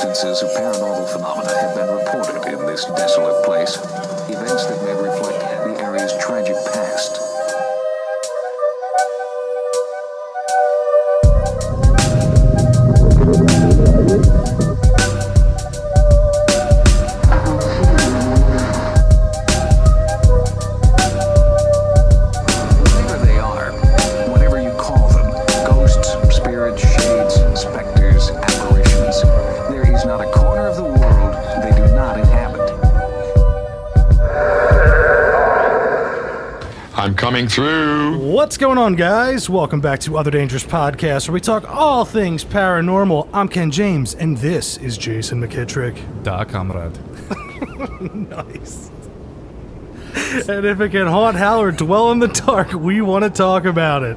instances of paranormal phenomena have been reported in this desolate place. Events that may reflect the area's tragic past. I'm coming through. What's going on, guys? Welcome back to Other Dangerous Podcast, where we talk all things paranormal. I'm Ken James, and this is Jason McKittrick. Da, comrade. Nice. And if it can haunt, howl, or dwell in the dark, we want to talk about it.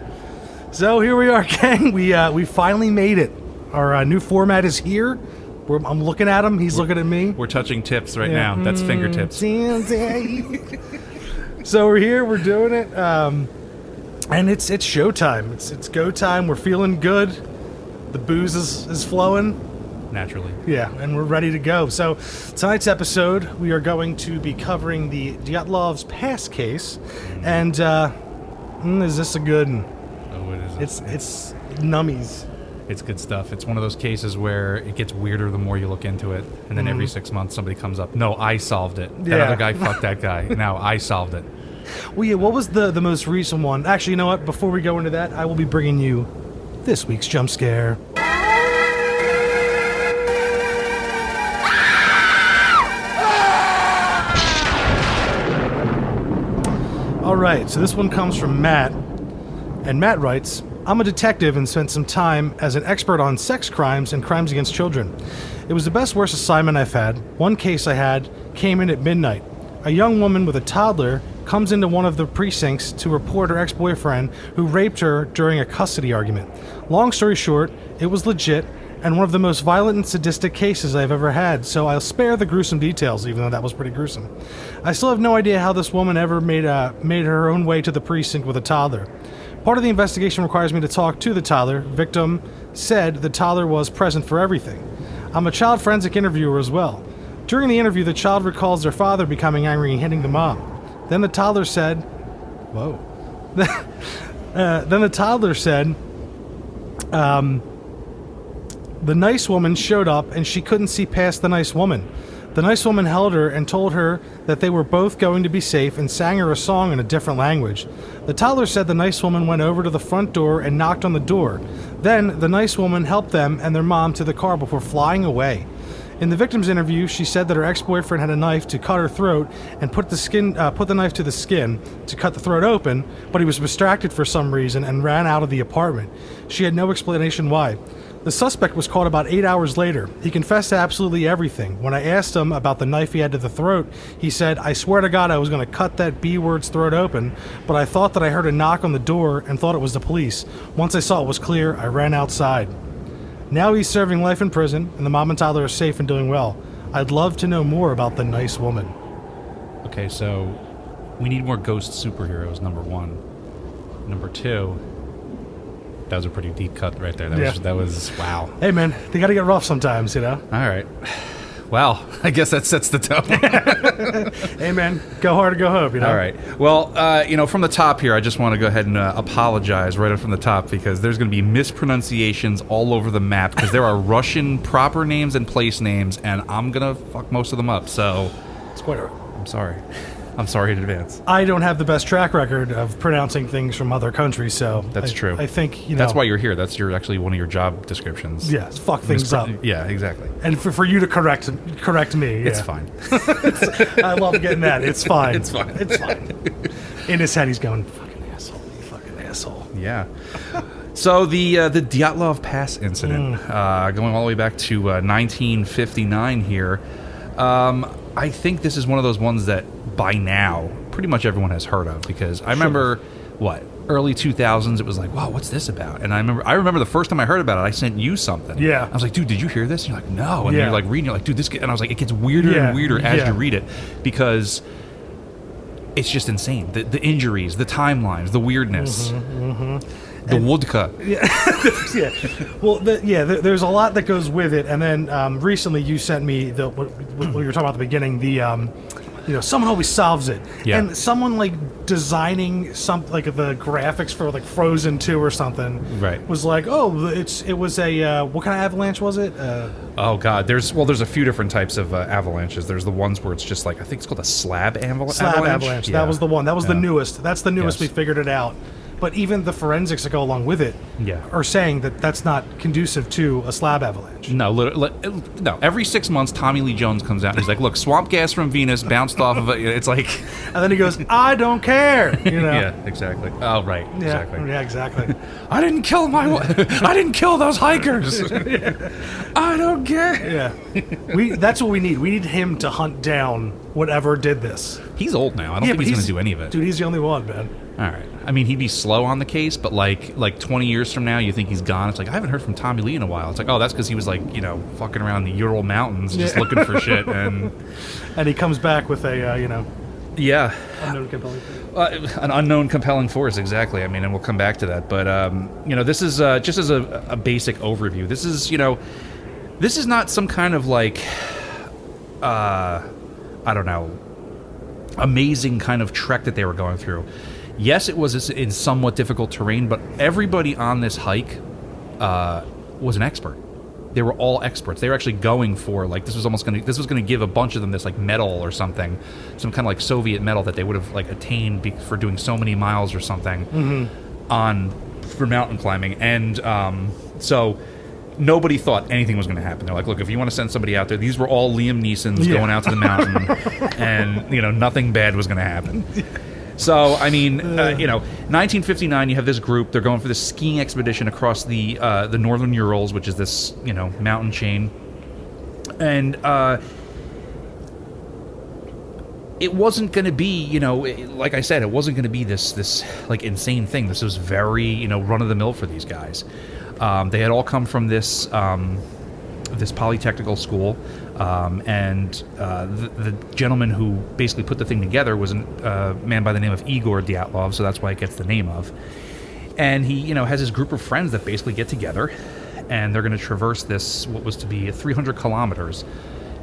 So here we are, gang. We finally made it. Our new format is here. I'm looking at him. He's looking at me. We're touching tips right now. That's fingertips. So we're here, we're doing it, and it's showtime. It's go time. We're feeling good. The booze is flowing. Naturally. Yeah, and we're ready to go. So tonight's episode, we are going to be covering the Dyatlov's past case, and is this a good one? Oh, it is. It's nummies. It's good stuff. It's one of those cases where it gets weirder the more you look into it, and then every 6 months somebody comes up. No, I solved it. That other guy fucked that guy. Now I solved it. Well, yeah, what was the most recent one? Actually, you know what? Before we go into that, I will be bringing you this week's jump scare. All right, so this one comes from Matt, and Matt writes, I'm a detective and spent some time as an expert on sex crimes and crimes against children. It was the best worst assignment I've had. One case I had came in at midnight. A young woman with a toddler comes into one of the precincts to report her ex-boyfriend who raped her during a custody argument. Long story short, it was legit and one of the most violent and sadistic cases I've ever had, so I'll spare the gruesome details, even though that was pretty gruesome. I still have no idea how this woman ever made her own way to the precinct with a toddler. Part of the investigation requires me to talk to the toddler. Victim said the toddler was present for everything. I'm a child forensic interviewer as well. During the interview, the child recalls their father becoming angry and hitting the mom. Then the toddler said, whoa. Then the toddler said, the nice woman showed up and she couldn't see past the nice woman. The nice woman held her and told her that they were both going to be safe and sang her a song in a different language. The toddler said the nice woman went over to the front door and knocked on the door. Then the nice woman helped them and their mom to the car before flying away. In the victim's interview, she said that her ex-boyfriend had a knife to cut her throat and put the knife to the skin to cut the throat open, but he was distracted for some reason and ran out of the apartment. She had no explanation why. The suspect was caught about 8 hours later. He confessed to absolutely everything. When I asked him about the knife he had to the throat, he said, I swear to God I was going to cut that B-word's throat open, but I thought that I heard a knock on the door and thought it was the police. Once I saw it was clear, I ran outside. Now he's serving life in prison, and the mom and toddler are safe and doing well. I'd love to know more about the nice woman. Okay, so we need more ghost superheroes, number one. Number two, that was a pretty deep cut right there. That was wow. Hey, man, they got to get rough sometimes, you know? All right. Well, I guess that sets the tone. Hey, man, go hard or go home, you know? All right. Well, from the top here, I just want to go ahead and apologize right up from the top because there's going to be mispronunciations all over the map because there are Russian proper names and place names, and I'm going to fuck most of them up, so... It's quite all right. I'm sorry. I'm sorry in advance. I don't have the best track record of pronouncing things from other countries, so... That's true. I think, you know... That's why you're here. That's actually one of your job descriptions. Yes, fuck things up. Yeah, exactly. And for you to correct me. It's yeah. fine. I love getting that. It's fine. It's fine. It's fine. In his head, he's going, fucking asshole, you fucking asshole. Yeah. So the Dyatlov Pass incident, going all the way back to 1959 here, I think this is one of those ones that by now pretty much everyone has heard of because I remember, early 2000s, it was like, wow, what's this about? And I remember the first time I heard about it, I sent you something. Yeah. I was like, dude, did you hear this? And you're like, no. And you're like reading, you're like, dude, this, and I was like, it gets weirder and weirder as you read it because it's just insane. The injuries, the timelines, the weirdness. The vodka. Yeah. Well, there's a lot that goes with it, and then recently you sent me what you were talking about at the beginning, someone always solves it, and someone like designing something like the graphics for like Frozen 2 or something, right? Was like, it was a what kind of avalanche was it? Oh God, there's a few different types of avalanches. There's the ones where it's just like I think it's called a slab avalanche. Slab avalanche. Yeah. That was the one. That was the newest. That's the newest. Yes. We figured it out. But even the forensics that go along with it are saying that that's not conducive to a slab avalanche. No, no. Every 6 months, Tommy Lee Jones comes out and he's like, look, swamp gas from Venus bounced off of it. It's like... And then he goes, I don't care, Yeah, exactly. Oh, right. Yeah, exactly. Yeah, exactly. I didn't kill I didn't kill those hikers. I don't care. Yeah. That's what we need. We need him to hunt down whatever did this. He's old now. I don't think he's going to do any of it. Dude, he's the only one, man. All right. I mean, he'd be slow on the case, but like 20 years from now, you think he's gone. It's like, I haven't heard from Tommy Lee in a while. It's like, oh, that's because he was like, fucking around the Ural Mountains just looking for shit. And he comes back with a, Yeah. Unknown compelling force. An unknown compelling force, exactly. I mean, and we'll come back to that. But, this is just as a basic overview. This is not some kind of like, I don't know, amazing kind of trek that they were going through. Yes, it was in somewhat difficult terrain, but everybody on this hike was an expert. They were all experts. They were actually going for like this was going to give a bunch of them this like medal or something, some kind of like Soviet medal that they would have like attained for doing so many miles or something for mountain climbing. And so nobody thought anything was going to happen. They're like, look, if you want to send somebody out there, these were all Liam Neesons going out to the mountain, and nothing bad was going to happen. So, I mean, 1959, you have this group. They're going for this skiing expedition across the northern Urals, which is this, mountain chain. And it wasn't going to be, like I said, it wasn't going to be this like insane thing. This was very, run-of-the-mill for these guys. They had all come from this polytechnical school. And the gentleman who basically put the thing together was a man by the name of Igor Dyatlov, so that's why it gets the name of. And he, has his group of friends that basically get together, and they're going to traverse this, what was to be 300 kilometers.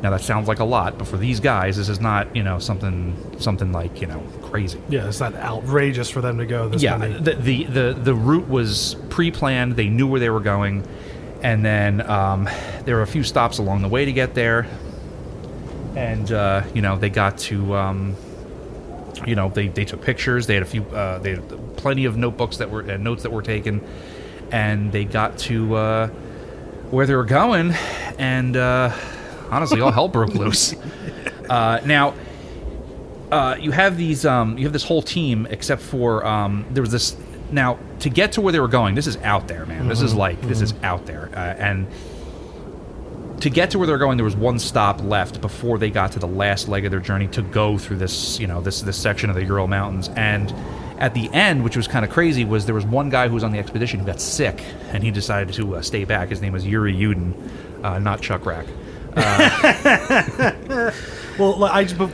Now, that sounds like a lot, but for these guys, this is not, something like, crazy. Yeah, it's not outrageous for them to go this many. The route was pre-planned. They knew where they were going. And then there were a few stops along the way to get there, and they got to, they took pictures. They had they had plenty of notes that were taken, and they got to where they were going, and honestly, all hell broke loose. Now, you have this whole team, except for there was this. Now, to get to where they were going, this is out there, man. This is out there. And to get to where they were going, there was one stop left before they got to the last leg of their journey to go through this, this section of the Ural Mountains. And at the end, which was kind of crazy, was there was one guy who was on the expedition who got sick, and he decided to stay back. His name was Yuri Yudin, not Chuck Rack. Well,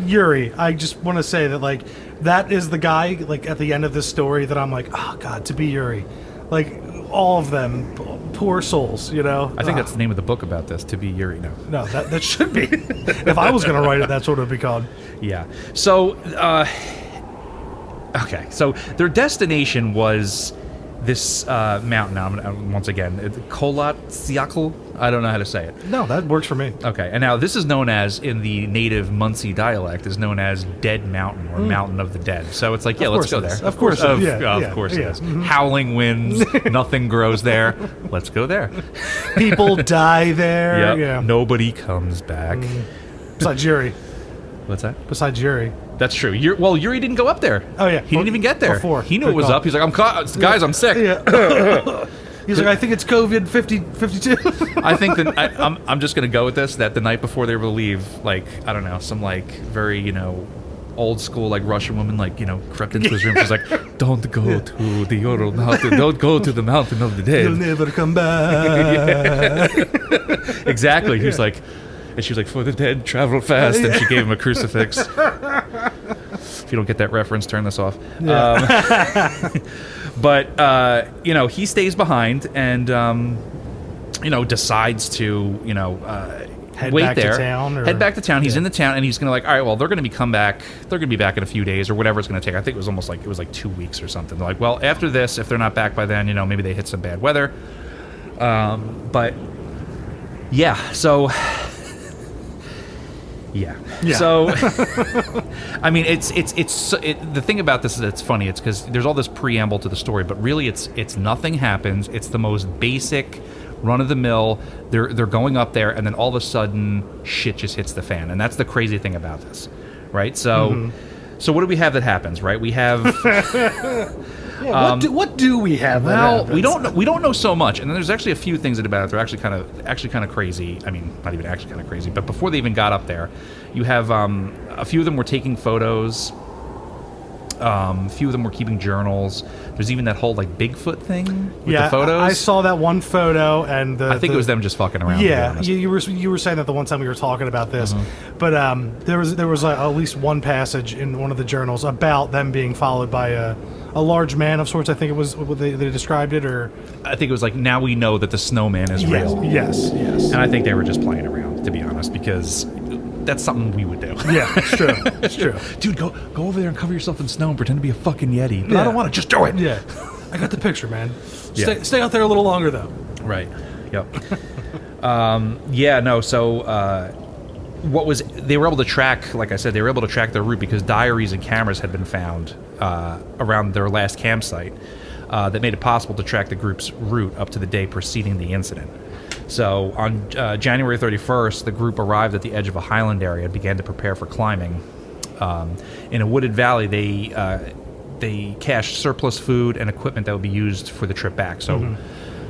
Yuri, I just want to say that, like, that is the guy, like, at the end of this story that I'm like, oh, God, to be Yuri. Like, all of them, poor souls, I think that's the name of the book about this, To Be Yuri. No, that should be. If I was going to write it, that's what it would be called. Yeah. So, okay. So, their destination was this mountain. Now, once again, Kolatsiakl. I don't know how to say it. No, that works for me. Okay, and now this is known as, in the native Muncie dialect, is known as Dead Mountain, or Mountain of the Dead. So it's like, let's go there. Of course it is. Of course it is. Howling winds, nothing grows there. Let's go there. People die there. Yep. Yeah. Nobody comes back. Besides Yuri. What's that? Besides Yuri. That's true. Yuri didn't go up there. Oh, yeah. He didn't even get there. Before. He knew it was up. He's like, guys, I'm sick. Yeah. He's like, I think it's COVID 52. I think that I'm just going to go with this, that the night before they were to leave, like, I don't know, some, like, very, old school, like, Russian woman, like, crept into his room. She's like, don't go to the Ural Mountain. Don't go to the Mountain of the Dead. You'll never come back. Exactly. He's like, and she was like, for the dead, travel fast. And she gave him a crucifix. If you don't get that reference, turn this off. Yeah. But he stays behind and decides to Head wait back to there, town, or- head back to town. He's Yeah. in the town, and he's gonna all right. Well, they're gonna come back. They're gonna be back in a few days or whatever it's gonna take. I think it was almost like 2 weeks or something. They're like, well, after this, if they're not back by then, maybe they hit some bad weather. But yeah, so yeah. So I mean, it's the thing about this is it's funny. It's because there's all this preamble to the story, but really it's nothing happens. It's the most basic, run of the mill. They're going up there, and then all of a sudden, shit just hits the fan, and that's the crazy thing about this, right? So, so what do we have that happens, right? We have. What do we have? Well, we don't know so much, and then there's actually a few things about it. They're actually kind of crazy. I mean, not even actually kind of crazy, but before they even got up there, you have a few of them were taking photos. A few of them were keeping journals. There's even that whole Bigfoot thing with the photos. I saw that one photo, and I think it was them just fucking around. Yeah, you were saying that the one time we were talking about this, but there was at least one passage in one of the journals about them being followed by a large man of sorts. I think it was they described it, or I think it was now we know that the snowman is real. Yes. And I think they were just playing around, to be honest, because that's something we would do. Yeah, it's true. It's true. Dude, go over there and cover yourself in snow and pretend to be a fucking Yeti. But I don't want to. Just do it. Yeah. I got the picture, man. Stay out there a little longer, though. Right. Yep. So they were able to track, like I said, they were able to track their route because diaries and cameras had been found around their last campsite that made it possible to track the group's route up to the day preceding the incident. So on January 31st, the group arrived at the edge of a highland area and began to prepare for climbing. In a wooded valley, they cached surplus food and equipment that would be used for the trip back. So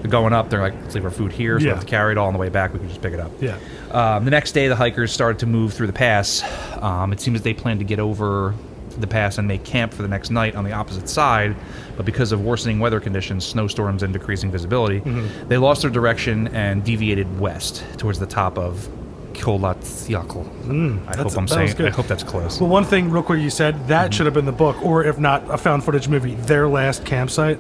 going up, they're like, let's leave our food here, so we have to carry it all on the way back. We can just pick it up. Yeah. The next day, the hikers started to move through the pass. It seems they planned to get over the pass and make camp for the next night on the opposite side, but because of worsening weather conditions, snowstorms, and decreasing visibility, they lost their direction and deviated west towards the top of Kolatsiakl. I hope that's close. Well, one thing real quick you said, that should have been the book, or if not, a found footage movie, Their Last Campsite.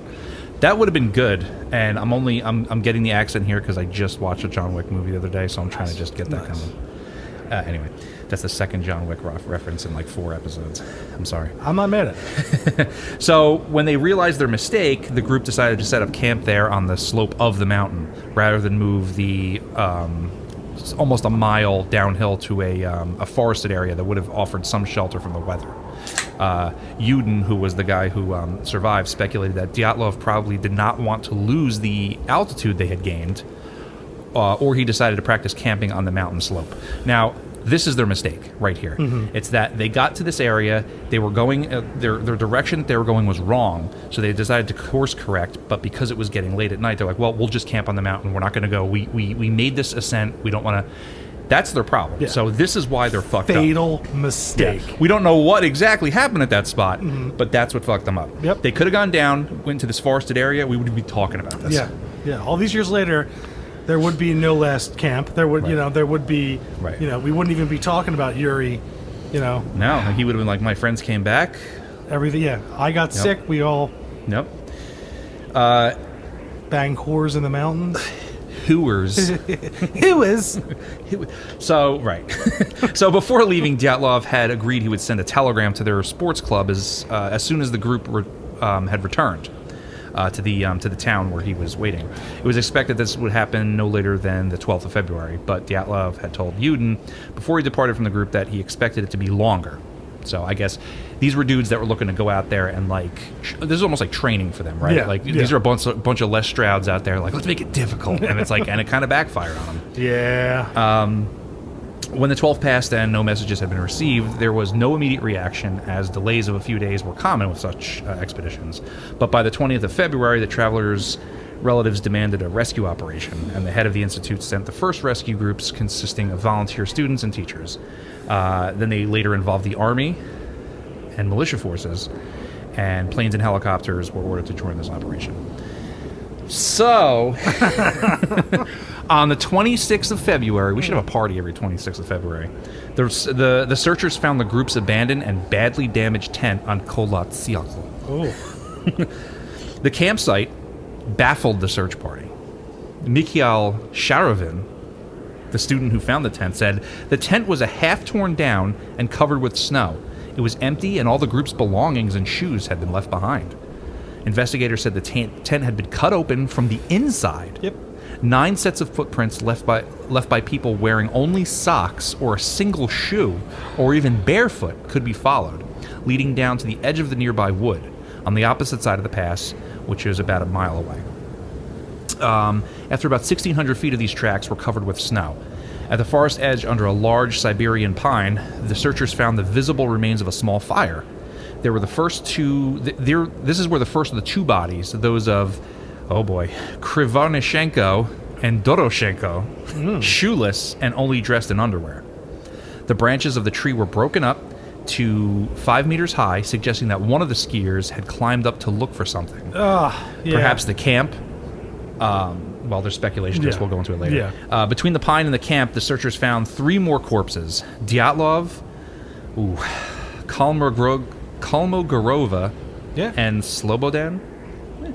That would have been good, and I'm getting the accent here because I just watched a John Wick movie the other day, so I'm trying to just get that coming. Anyway, that's the second John Wick reference in 4 episodes. I'm sorry. I'm not mad at it. So when they realized their mistake, the group decided to set up camp there on the slope of the mountain rather than move the almost a mile downhill to a forested area that would have offered some shelter from the weather. Yudin, who was the guy who survived, speculated that Dyatlov probably did not want to lose the altitude they had gained, or he decided to practice camping on the mountain slope. Now, this is their mistake right here. It's that they got to this area, they were going, their direction that they were going was wrong, so they decided to course correct, but because it was getting late at night, they're like, well, we'll just camp on the mountain, we're not going to go, we made this ascent, we don't want to. That's their problem. Yeah. So this is why they're fucked Fatal mistake. Yeah. We don't know what exactly happened at that spot, but that's what fucked them up. Yep. They could have gone down, went to this forested area, we would be talking about this. Yeah. All these years later, there would be no last camp. There would, there would be, we wouldn't even be talking about Yuri, No, he would have been like, my friends came back. Everything, I got sick. We all. Yep. Bang whores in the mountains. Hooers. Hooers. So, right. So before leaving, Dyatlov had agreed he would send a telegram to their sports club as soon as the group had returned to the town where he was waiting. It was expected this would happen no later than the 12th of February, but Dyatlov had told Yudin before he departed from the group that he expected it to be longer. So I guess these were dudes that were looking to go out there and this is almost like training for them, right? Yeah, These are a bunch of Les Strouds out there, let's make it difficult, and it's and it kind of backfired on them. Yeah. When the 12th passed and no messages had been received, there was no immediate reaction, as delays of a few days were common with such expeditions. But by the 20th of February, the travelers' relatives demanded a rescue operation, and the head of the institute sent the first rescue groups consisting of volunteer students and teachers. Then they later involved the army and militia forces, and planes and helicopters were ordered to join this operation. So, on the 26th of February, we should have a party every 26th of February, the searchers found the group's abandoned and badly damaged tent on Kolatsiakl. Oh. The campsite baffled the search party. Mikhail Sharovin, the student who found the tent, said the tent was a half torn down and covered with snow. It was empty and all the group's belongings and shoes had been left behind. Investigators said the tent had been cut open from the inside. Yep. 9 sets of footprints left by people wearing only socks or a single shoe, or even barefoot, could be followed, leading down to the edge of the nearby wood on the opposite side of the pass, which is about a mile away. After about 1,600 feet of these tracks were covered with snow. At the forest edge, under a large Siberian pine, the searchers found the visible remains of a small fire. There were the first two. This is where the first of the 2 bodies, those of, oh boy, Krivonishenko and Doroshenko, shoeless and only dressed in underwear. The branches of the tree were broken up to 5 meters high, suggesting that one of the skiers had climbed up to look for something. Perhaps the camp. Well, there's speculation. Just we'll go into it later. Yeah. Between the pine and the camp, the searchers found 3 more corpses: Dyatlov, Kalmogorova, and Slobodan.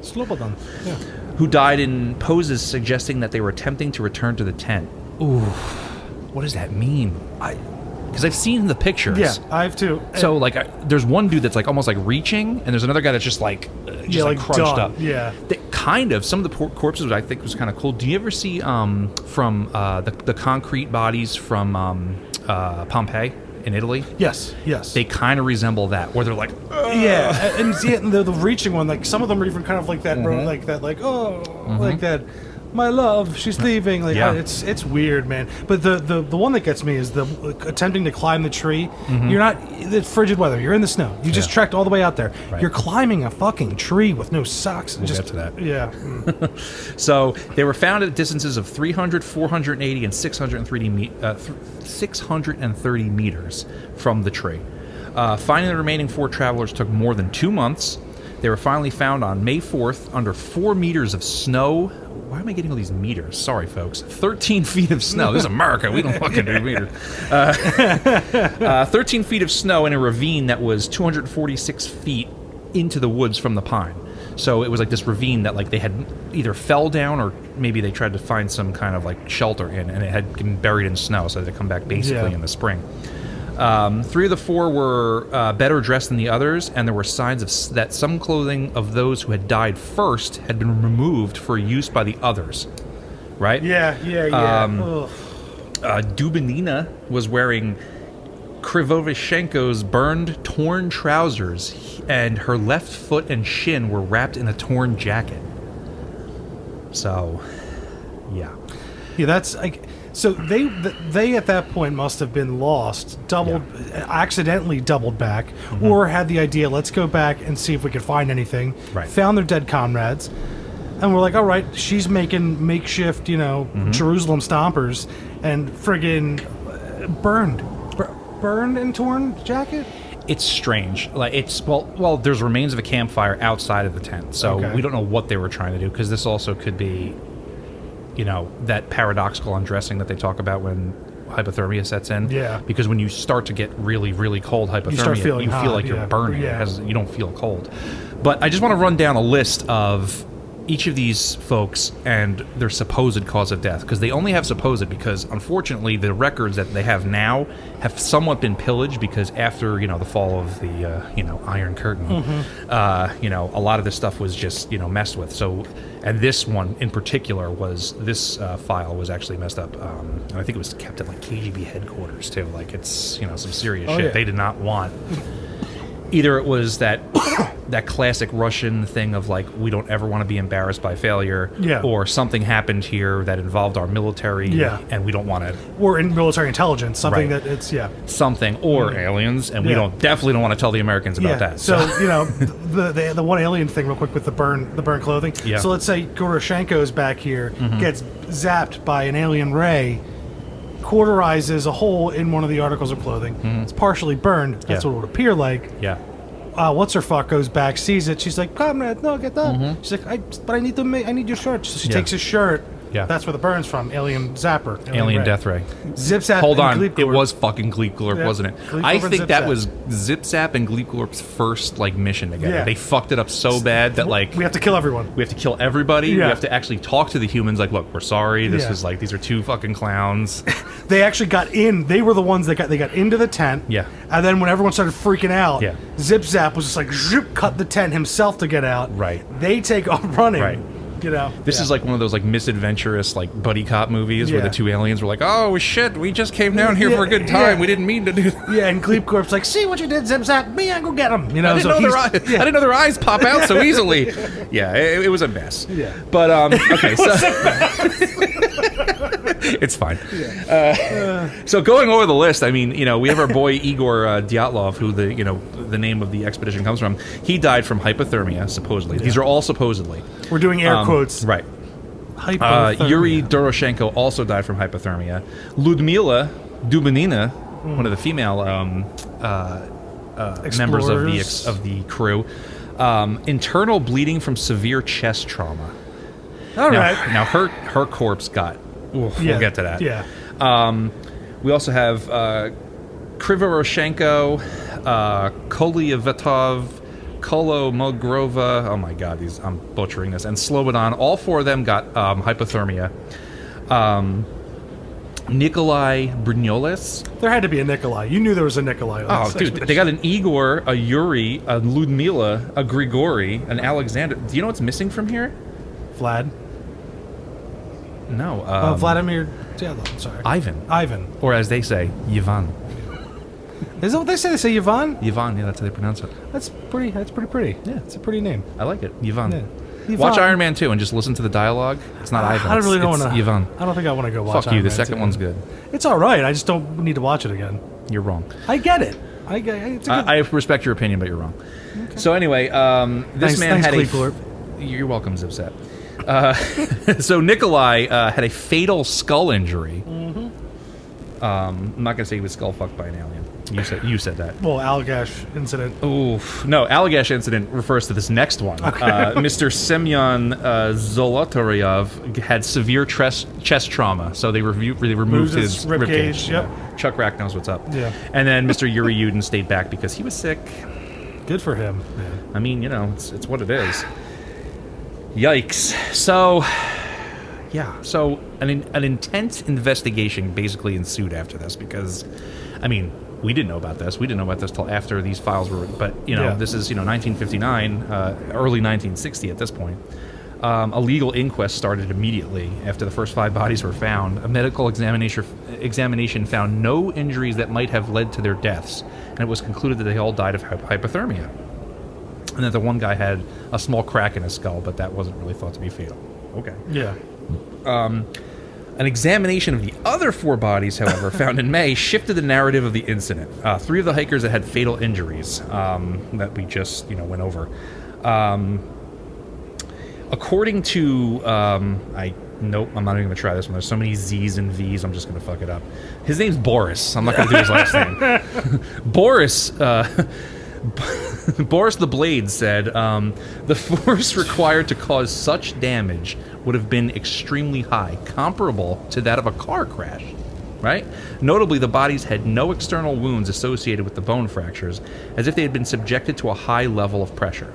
Slobodan. Yeah. Who died in poses suggesting that they were attempting to return to the tent. Ooh, what does that mean? Because I've seen the pictures. Yeah, I have too. So, there's one dude that's almost almost and there's another guy that's just crunched done. up. Yeah. Some of the corpses I think was kind of cool. Do you ever see from the concrete bodies from Pompeii in Italy? Yes. They kind of resemble that, where they're like, yeah, and the reaching one, some of them are even kind of like that, bro, like that, like that. My love, she's leaving. It's weird, man. But the one that gets me is the attempting to climb the tree. You're not. It's frigid weather. You're in the snow. You just trekked all the way out there. Right. You're climbing a fucking tree with no socks. We'll get to that. Yeah. So they were found at distances of 300, 480, and 630 meters from the tree. Finding the remaining 4 travelers took more than 2 months. They were finally found on May 4th under 4 meters of snow. Why am I getting all these meters? Sorry, folks. 13 feet of snow. This is America. We don't fucking do meters. 13 feet of snow in a ravine that was 246 feet into the woods from the pine. So it was like this ravine that they had either fell down or maybe they tried to find some kind of shelter in, and it had been buried in snow, so they come back basically in the spring. 3 of the 4 were better dressed than the others, and there were signs that some clothing of those who had died first had been removed for use by the others. Right? Yeah. Dubinina was wearing Krivovishenko's burned, torn trousers, and her left foot and shin were wrapped in a torn jacket. So, yeah. Yeah, that's so they at that point must have been lost, accidentally doubled back, or had the idea, let's go back and see if we can find anything. Right. Found their dead comrades, and we're like, all right, she's making makeshift, Jerusalem stompers, and friggin' burned and torn jacket. It's strange. Well, there's remains of a campfire outside of the tent, so we don't know what they were trying to do, because this also could be, that paradoxical undressing that they talk about when hypothermia sets in. Yeah. Because when you start to get really, really cold hypothermia, you feel like you're burning because you don't feel cold. But I just want to run down a list of each of these folks and their supposed cause of death, because they only have supposed, because unfortunately the records that they have now have somewhat been pillaged, because after the fall of the Iron Curtain, a lot of this stuff was just messed with. So, and this one in particular this file was actually messed up. And I think it was kept at KGB headquarters too. It's some serious shit. Yeah. They did not want. Either it was that classic Russian thing of we don't ever want to be embarrassed by failure, or something happened here that involved our military, and we don't want to. Or in military intelligence, something that it's something, or aliens, and we definitely don't want to tell the Americans about that. So the one alien thing, real quick, with the burn clothing. Yeah. So let's say Goroshenko's back here, gets zapped by an alien ray, cauterizes a hole in one of the articles of clothing. It's partially burned. That's what it would appear like. Yeah. What's her fuck goes back, sees it. She's like, "Comrade, no, get that." She's like, "I need your shirt." So she takes his shirt, Yeah. That's where the burn's from. Alien Zapper. Alien Ray. Death Ray. Zip Zap. Hold and on, Gleep it Glorp. was fucking Gleep Glorp, Yeah. wasn't it? Gleep I Glorp and think Zip that Zap. was Zip Zap and Gleep Glorp's first like mission together. Yeah. They fucked it up so bad that like We have to kill everyone. we have to kill everybody. Yeah. We have to actually talk to the humans. Like, look, we're sorry. This Yeah. is like these are two fucking clowns. They actually got in. They were the ones that got into the tent. Yeah. And then when everyone started freaking out, Yeah. Zip Zap was just like zip, cut the tent himself to get out. Right. They take off running. Right. You know. This is like one of those like misadventurous like buddy cop movies where Yeah. the two aliens were like, "Oh shit, we just came down here for a good time. Yeah. We didn't mean to do that." Yeah, and Gleep Corp's like, see what you did, Zip Zap. Me, I go get him. You know. I didn't, so know their he's- eyes, I didn't know their eyes pop out so easily. Yeah, it was a mess. Yeah. But okay, so it's fine. So going over the list, I mean, you know, we have our boy Igor Dyatlov, who the name of the expedition comes from. He died from hypothermia, supposedly. These are all supposedly. We're doing air quotes. Right. Hypothermia. Yuri Doroshenko also died from hypothermia. Ludmila Dubinina, one of the female members Explorers. of the crew, internal bleeding from severe chest trauma. All Now, right. now her corpse got. Oof, Yeah. We'll get to that. Yeah. We also have Krivoroshenko, Kolyevetov, Kolomogrova. Oh my God, I'm butchering this. And Slobodan. All four of them got hypothermia. Nikolai Brignoles. There had to be a Nikolai. You knew there was a Nikolai. On Oh, this dude, expedition. they got an Igor, a Yuri, a Ludmila, a Grigori, an Alexander. Do you know what's missing from here? Vlad. No. Vladimir. Yeah, I'm sorry. Ivan. Ivan. Or as they say, Yvan. Is that what they say? They say Yvonne? Yvan, yeah, that's how they pronounce it. That's pretty. That's pretty. Yeah. It's a pretty name. I like it. Yvan. Yeah. Watch Yvonne. Iron Man 2 and just listen to the dialogue. It's not Ivan. I really don't it's want to. Yvan. I don't think I want to go watch. Fuck you. Iron The Man second 2. one's good. It's all right. I just don't need to watch it again. You're wrong. I get it. I get. It's a good. I respect your opinion, but you're wrong. Okay. So anyway, this man Thanks, had Gleep Glorp. You're welcome, Zipzap. So Nikolai had a fatal skull injury. Mm-hmm. I'm not gonna say he was skull fucked by an alien. You said that. Well, Allagash incident. Oof. No, Allagash incident refers to this next one. Okay. Mr. Semyon Zolotaryov had severe chest trauma, so they removed his rib cage. Yep. Chuck Rack knows what's up. Yeah. And then Mr. Yuri Yudin stayed back because he was sick. Good for him. Man. I mean, you know, it's what it is. Yikes. So, yeah. So an intense investigation basically ensued after this because, I mean, we didn't know about this. We didn't know about this till after these files were. But you know, Yeah. this is 1959, early 1960 at this point. A legal inquest started immediately after the first 5 bodies were found. A medical examination found no injuries that might have led to their deaths, and it was concluded that they all died of hypothermia. And that the one guy had a small crack in his skull, but that wasn't really thought to be fatal. Okay. Yeah. An examination of the other 4 bodies, however, found in May, shifted the narrative of the incident. 3 of the hikers that had fatal injuries that we just went over. According to nope, I'm not even gonna try this one. There's so many Z's and V's, I'm just gonna fuck it up. His name's Boris. I'm not gonna do his last name. Boris. Boris the Blade said, the force required to cause such damage would have been extremely high, comparable to that of a car crash, right? Notably, the bodies had no external wounds associated with the bone fractures, as if they had been subjected to a high level of pressure.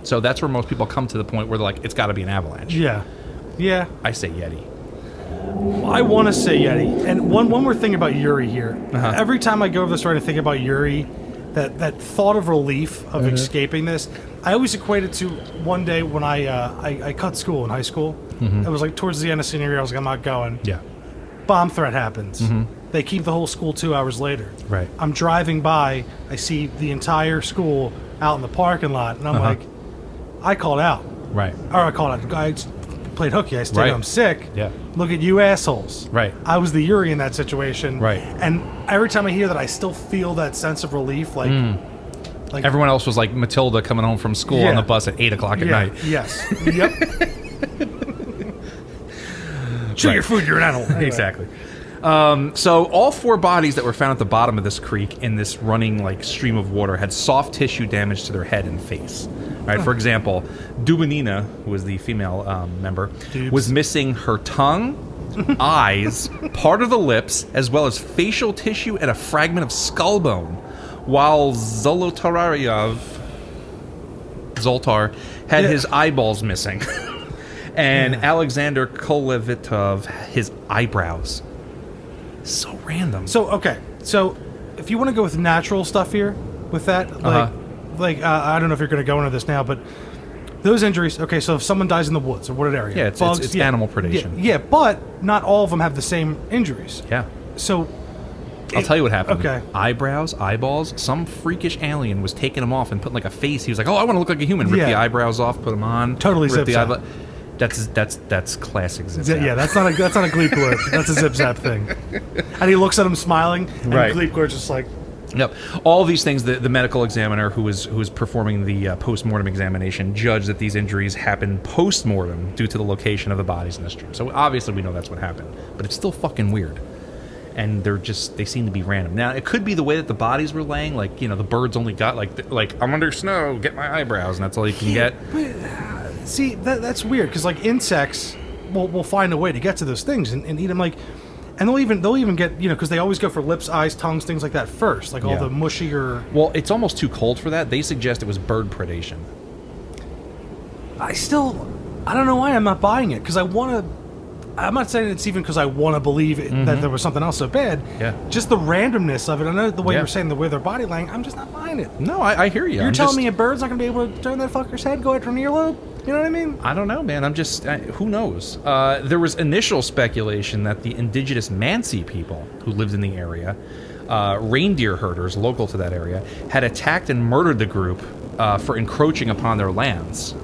So that's where most people come to the point where they're like, it's got to be an avalanche. Yeah. Yeah. I say Yeti. I want to say Yeti. And one more thing about Yuri here. Uh-huh. Every time I go over this story and think about Yuri, that thought of relief of escaping this, I always equate it to one day when I cut school in high school. It was like towards the end of senior year. I was like, I'm not going. Yeah. Bomb threat happens. They keep the whole school 2 hours later. Right. I'm driving by. I see the entire school out in the parking lot, and I'm like, I called out. Right. Or I called out. I played hooky. I stayed Right. home sick. Yeah. Look at you assholes. Right. I was the Yuri in that situation. Right. And every time I hear that, I still feel that sense of relief. Like Everyone else was like Matilda coming home from school on Yeah. the bus at 8 o'clock at yeah, night. Yes. Yep. Chew your food. You're an animal. Anyway. Exactly. So all 4 bodies that were found at the bottom of this creek in this running like stream of water had soft tissue damage to their head and face. Right. For example, Dubinina, who was the female member, was missing her tongue, eyes, part of the lips, as well as facial tissue and a fragment of skull bone, while Zoltar had his eyeballs missing, and Alexander Kolevitov his eyebrows. So random. So okay, so if you want to go with natural stuff here, with that, I don't know if you're going to go into this now, but those injuries. Okay, so if someone dies in the woods or wooded area, it's animal predation. Yeah, but not all of them have the same injuries. Yeah. So I'll tell you what happened. Okay. Eyebrows, eyeballs. Some freakish alien was taking them off and putting like a face. He was like, "Oh, I want to look like a human." Rip the eyebrows off, put them on. Totally zip zap. That's classic zip zap. Yeah, that's not a Gleep Glurp. That's a zip zap thing. And he looks at him smiling, and Gleep Glurp's just like. Yep. All these things, the medical examiner who was performing the post-mortem examination judged that these injuries happened post-mortem due to the location of the bodies in the stream. So obviously we know that's what happened, but it's still fucking weird. And they seem to be random. Now, it could be the way that the bodies were laying, like, the birds only got like I'm under snow, get my eyebrows, and that's all you can get. But, see, that's weird, because like insects will find a way to get to those things and eat them, like. And they'll even get, because they always go for lips, eyes, tongues, things like that first, like all the mushier. Well, it's almost too cold for that. They suggest it was bird predation. I don't know why I'm not buying it, because I'm not saying it's even because I want to believe that there was something else so bad. Yeah. Just the randomness of it. I know the way you were saying the way their body laying, I'm just not buying it. No, I hear you. You're telling me a bird's not going to be able to turn that fucker's head, go after an earlobe? You know what I mean? I don't know, man. Who knows? There was initial speculation that the indigenous Mansi people who lived in the area, reindeer herders local to that area, had attacked and murdered the group for encroaching upon their lands.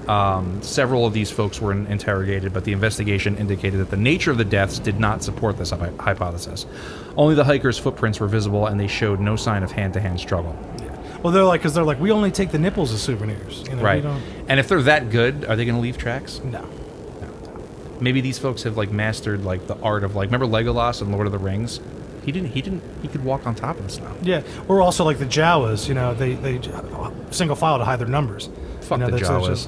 Several of these folks were interrogated, but the investigation indicated that the nature of the deaths did not support this hypothesis. Only the hikers' footprints were visible, and they showed no sign of hand-to-hand struggle. Well, they're like, we only take the nipples as souvenirs. Right. And if they're that good, are they going to leave tracks? No. Maybe these folks have mastered the art of remember Legolas in Lord of the Rings? He could walk on top of the snow. Yeah. Or also like the Jawas, they single file to hide their numbers. Fuck the Jawas.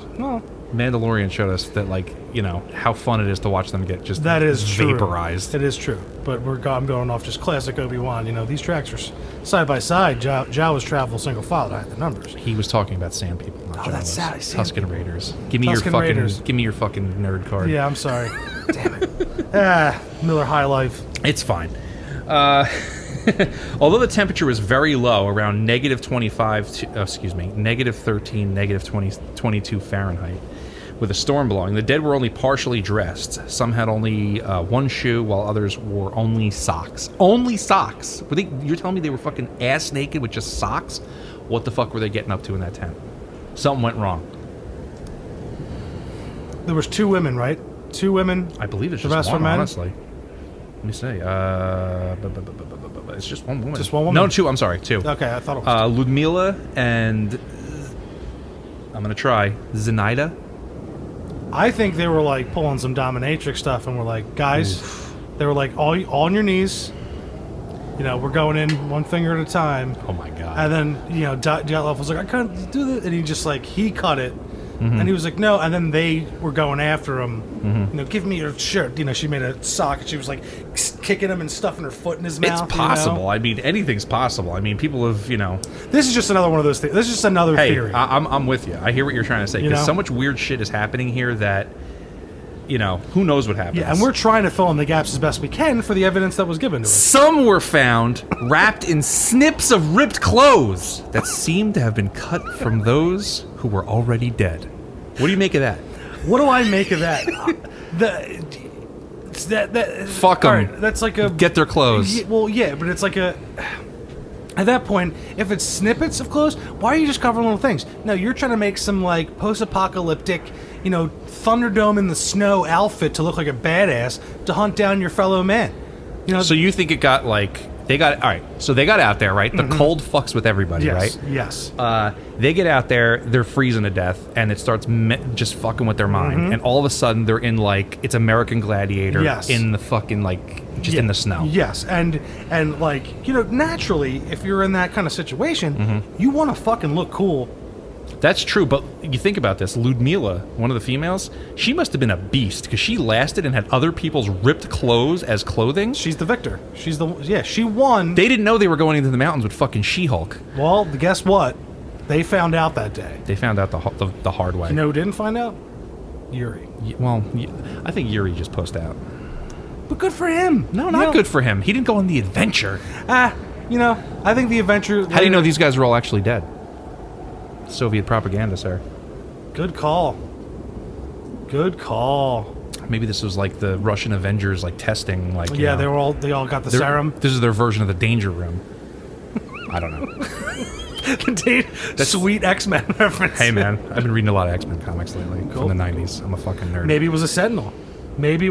Mandalorian showed us that how fun it is to watch them get just vaporized. It is true. But I'm going off just classic Obi-Wan. These tracks are side by side. Jawas travel single file to hide the numbers. He was talking about sand people, not Jawas. That's sad. Tusken Raiders. Give me your fucking nerd card. Yeah, I'm sorry. Damn it. Miller High Life. It's fine. Although the temperature was very low, around negative 13, negative 22 Fahrenheit, with a storm blowing, the dead were only partially dressed. Some had only one shoe, while others wore only socks. Only socks! You're telling me they were fucking ass naked with just socks? What the fuck were they getting up to in that tent? Something went wrong. There was 2 women, right? 2 women. I believe it's the just rest one, were men? honestly. Let me say. It's just one woman. Just one woman? No, 2. I'm sorry, 2. Okay, I thought it was 2. Ludmila and... I'm going to try. Zenaida? I think they were pulling some dominatrix stuff and were like, guys, they were like, all on your knees. We're going in one finger at a time. Oh my God. And then, Dyatlov was like, I can't do this. And he just he cut it. And he was like, no. And then they were going after him. Give me your shirt. She made a sock and she was kicking him and stuffing her foot in his mouth. It's possible. I mean, anything's possible. I mean, people have, This is just another one of those things. This is just another theory. I'm with you. I hear what you're trying to say. Because so much weird shit is happening here that, who knows what happens. Yeah, and we're trying to fill in the gaps as best we can for the evidence that was given to us. Some were found wrapped in snips of ripped clothes that seemed to have been cut from those who were already dead. What do you make of that? What do I make of that? Fuck them. Right, that's like a... Get their clothes. Well, yeah, but it's like a... At that point, if it's snippets of clothes, why are you just covering little things? No, you're trying to make some, post-apocalyptic, Thunderdome in the snow outfit to look like a badass to hunt down your fellow man. So you think it got, They got all right. So they got out there, right? The cold fucks with everybody, Yes. right? Yes. They get out there, they're freezing to death, and it starts just fucking with their mind. And all of a sudden, they're in like it's American Gladiator Yes. in the fucking like just in the snow. Yes, and like naturally, if you're in that kind of situation, you want to fucking look cool. That's true, but you think about this. Ludmila, one of the females, she must have been a beast because she lasted and had other people's ripped clothes as clothing. She's the victor. She won. They didn't know they were going into the mountains with fucking She-Hulk. Well, guess what? They found out that day. They found out the hard way. You know who didn't find out? Yuri. Well, I think Yuri just posted out. But good for him. No, not good for him. He didn't go on the adventure. I think the adventure... How do you know these guys are all actually dead? Soviet propaganda, sir. Good call. Good call. Maybe this was like the Russian Avengers, like testing, like Yeah, they all got the serum. This is their version of the Danger Room. I don't know. Sweet X-Men reference. Hey man, I've been reading a lot of X-Men comics lately from the 90s. I'm a fucking nerd. Maybe it was a Sentinel. Maybe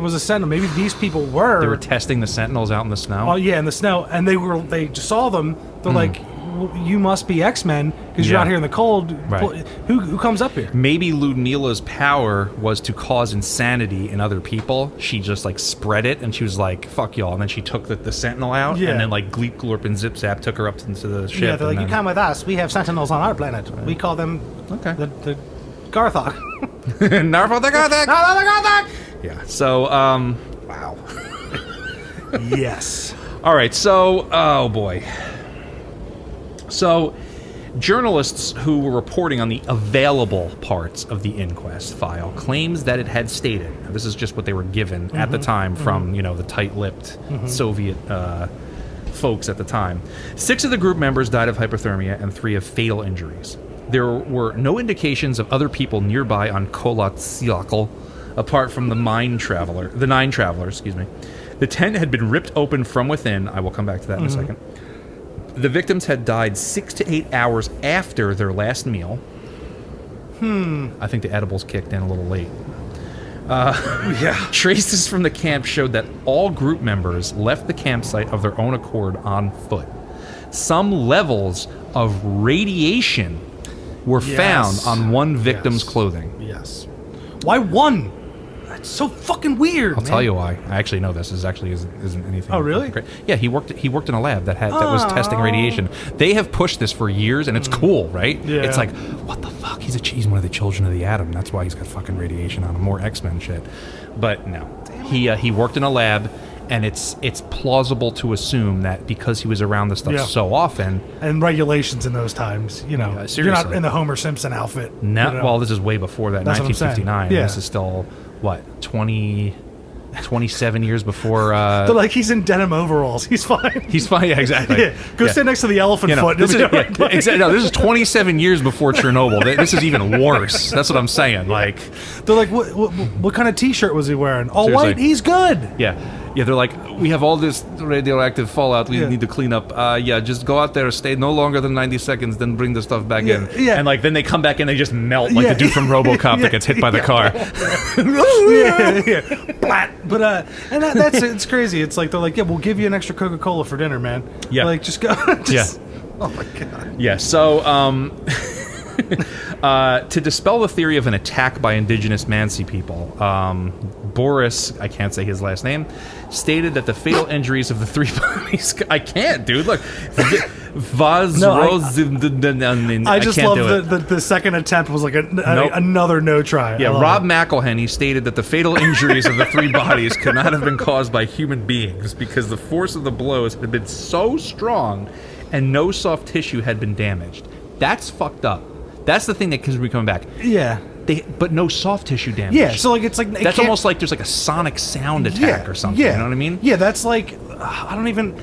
these people were. They were testing the Sentinels out in the snow. Oh yeah, in the snow, and they just saw them. They're like, well, "You must be X-Men because you're Yeah. out here in the cold." Right. Who comes up here? Maybe Ludmila's power was to cause insanity in other people. She just like spread it, and she was like, "Fuck y'all!" And then she took the Sentinel out, Yeah. and then like Gleep, Glorp, and Zip Zap took her up into the ship. Yeah, they're like, and "You then- come with us. We have Sentinels on our planet. We call them the Garthok." Narvo the Gothic. No, the Garthok. Yeah. So, wow. Yes. All right. So, oh boy. So, journalists who were reporting on the available parts of the inquest file claims that it had stated. Now, this is just what they were given at the time from the tight-lipped Soviet folks at the time. 6 of the group members died of hypothermia and 3 of fatal injuries. There were no indications of other people nearby on Kolatsiakl, apart from the 9 travelers. Excuse me. The tent had been ripped open from within. I will come back to that in a second. The victims had died 6 to 8 hours after their last meal. I think the edibles kicked in a little late. Traces from the camp showed that all group members left the campsite of their own accord on foot. Some levels of radiation were found on one victim's clothing. Yes. Why one? That's so fucking weird. I'll tell you why. I actually know this. Isn't anything. Oh, really? Great. Yeah, he worked in a lab that was testing radiation. They have pushed this for years, and it's cool, right? Yeah. It's like, what the fuck? He's one of the children of the atom. That's why he's got fucking radiation on him. More X-Men shit. But no, he worked in a lab, and it's plausible to assume that because he was around this stuff so often, and regulations in those times, you're not seriously. in the Homer Simpson outfit. No, well, this is way before that, That's what I'm saying. 1959. Yeah. This is still, what, 27 years before... They're like, he's in denim overalls. He's fine. He's fine, yeah, exactly. Yeah. Go sit next to the elephant foot. This is, It'll be all right. exactly, no, this is 27 years before Chernobyl. This is even worse. That's what I'm saying. Like, They're like, what kind of T-shirt was he wearing? All Seriously. white? He's good. yeah. They're like, we have all this radioactive fallout we need to clean up. Just go out there, stay no longer than 90 seconds, then bring the stuff back in. Yeah. And like then they come back and they just melt like the dude from RoboCop that gets hit by the car. yeah. Blat. But and that's it's crazy. It's like they're like, yeah, we'll give you an extra Coca-Cola for dinner, man. Yeah. Like just go. Yeah. Oh my god. Yeah. So to dispel the theory of an attack by indigenous Mansi people, Boris, I can't say his last name, stated that the fatal injuries of the 3 bodies... I can't, dude. Look. I just love the second attempt was like another no try. Yeah, Rob McElhenney stated that the fatal injuries of the 3 bodies could not have been caused by human beings because the force of the blows had been so strong and no soft tissue had been damaged. That's fucked up. That's the thing that keeps me coming back. Yeah. But no soft tissue damage. Yeah, so like it's like that's almost like there's like a sonic sound attack or something. Yeah. You know what I mean? Yeah, that's like I don't even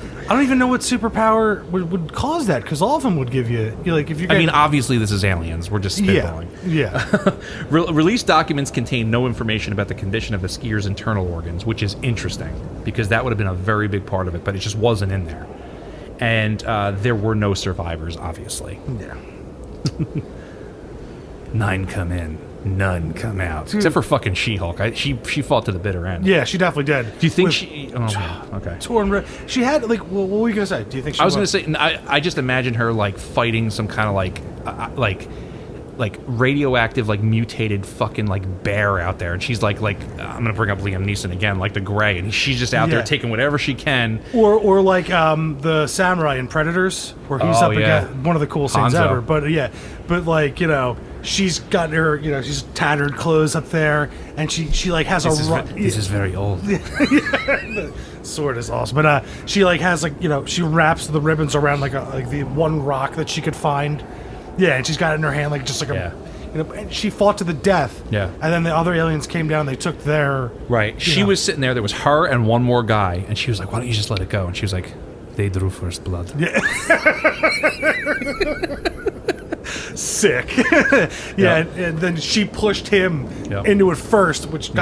know what superpower would cause that because all of them would give you like if you. I mean, obviously this is aliens. We're just spitballing. Yeah. Released documents contain no information about the condition of the skier's internal organs, which is interesting because that would have been a very big part of it, but it just wasn't in there. And there were no survivors, obviously. Yeah. 9 come in. none come out. Except for fucking She-Hulk. She fought to the bitter end. Yeah, she definitely did. Do you think she... Oh, man. Okay. Torn rib. She had, like, what were you going to say? Do you think she I was going to say, I just imagine her, like, fighting some kind of, like radioactive, like, mutated fucking, like, bear out there. And she's like, I'm going to bring up Liam Neeson again, like the Gray. And she's just out there taking whatever she can. Or like, the samurai in Predators, where he's up against one of the coolest scenes ever. But, but, like, you know... She's got her, you know, she's tattered clothes up there, and she like has this is very old. The sword is awesome, but she like has like, you know, she wraps the ribbons around like the one rock that she could find. Yeah, and she's got it in her hand like just like a, you know, and she fought to the death. Yeah, and then the other aliens came down. And they took their She was sitting there. There was her and one more guy, and she was like, "Why don't you just let it go?" And she was like, "They drew first blood." Yeah. Sick. And then she pushed him into it first, which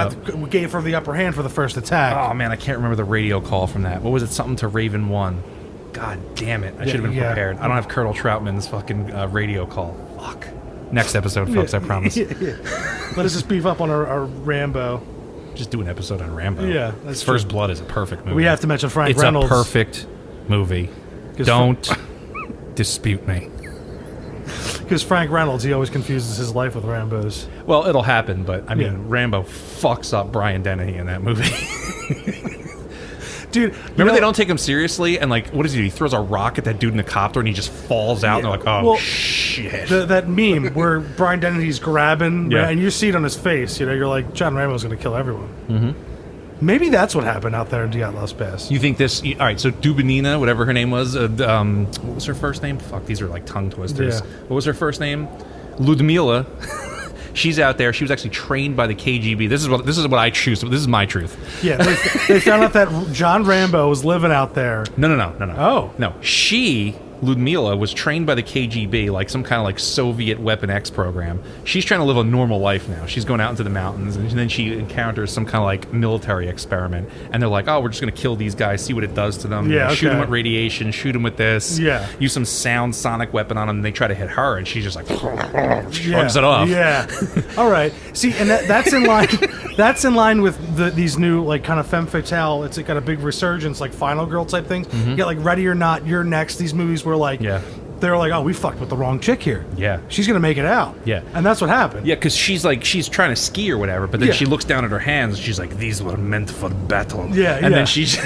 gave her the upper hand for the first attack. Oh man, I can't remember the radio call from that. What was it? Something to Raven 1. God damn it. I should have been prepared. I don't have Colonel Troutman's fucking radio call. Fuck. Next episode, folks, I promise. Let us just beef up on our Rambo. Just do an episode on Rambo. Yeah. That's First Blood is a perfect movie. We have to mention Frank Reynolds. It's a perfect movie. Don't dispute me. Because Frank Reynolds, he always confuses his life with Rambo's. Well, it'll happen, but I mean, Rambo fucks up Brian Dennehy in that movie. Dude, remember they don't take him seriously, and like, what does he do? He throws a rock at that dude in the copter, and he just falls out, and they're like, oh, shit. That meme where Brian Dennehy's grabbing, and you see it on his face, you know, you're like, John Rambo's going to kill everyone. Mm-hmm. Maybe that's what happened out there in Dyatlov's Pass. You think this... All right, so Dubinina, whatever her name was, what was her first name? Fuck, these are like tongue twisters. Yeah. What was her first name? Ludmila. She's out there. She was actually trained by the KGB. This is what I choose. This is my truth. Yeah, they found out that John Rambo was living out there. No. Oh. No, she... Ludmila was trained by the KGB, like some kind of like Soviet Weapon X program. She's trying to live a normal life now. She's going out into the mountains, and then she encounters some kind of like military experiment. And they're like, "Oh, we're just going to kill these guys, see what it does to them. Shoot them with radiation, shoot them with this. Use some sound sonic weapon on them." And they try to hit her, and she's just like shrugs it off. Yeah. All right. See, and that's in line. That's in line with these new like kind of femme fatale. It's got a big resurgence, like Final Girl type things. Mm-hmm. You get like Ready or Not, You're Next. These movies where like they're like, oh, we fucked with the wrong chick here. Yeah, she's gonna make it out. Yeah, and that's what happened. Yeah, because she's trying to ski or whatever, but then she looks down at her hands and she's like, these were meant for battle. Yeah, and then she's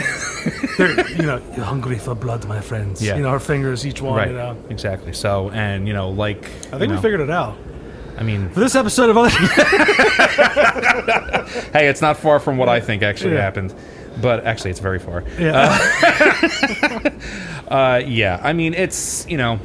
they're, you know, you're hungry for blood, my friends. Yeah, you know, her fingers, each one. Right. You know, exactly. So, and you know, like, I think we figured it out. I mean, for this episode of hey, it's not far from what I think actually happened. But actually, it's very far. Yeah. I mean, it's, you know,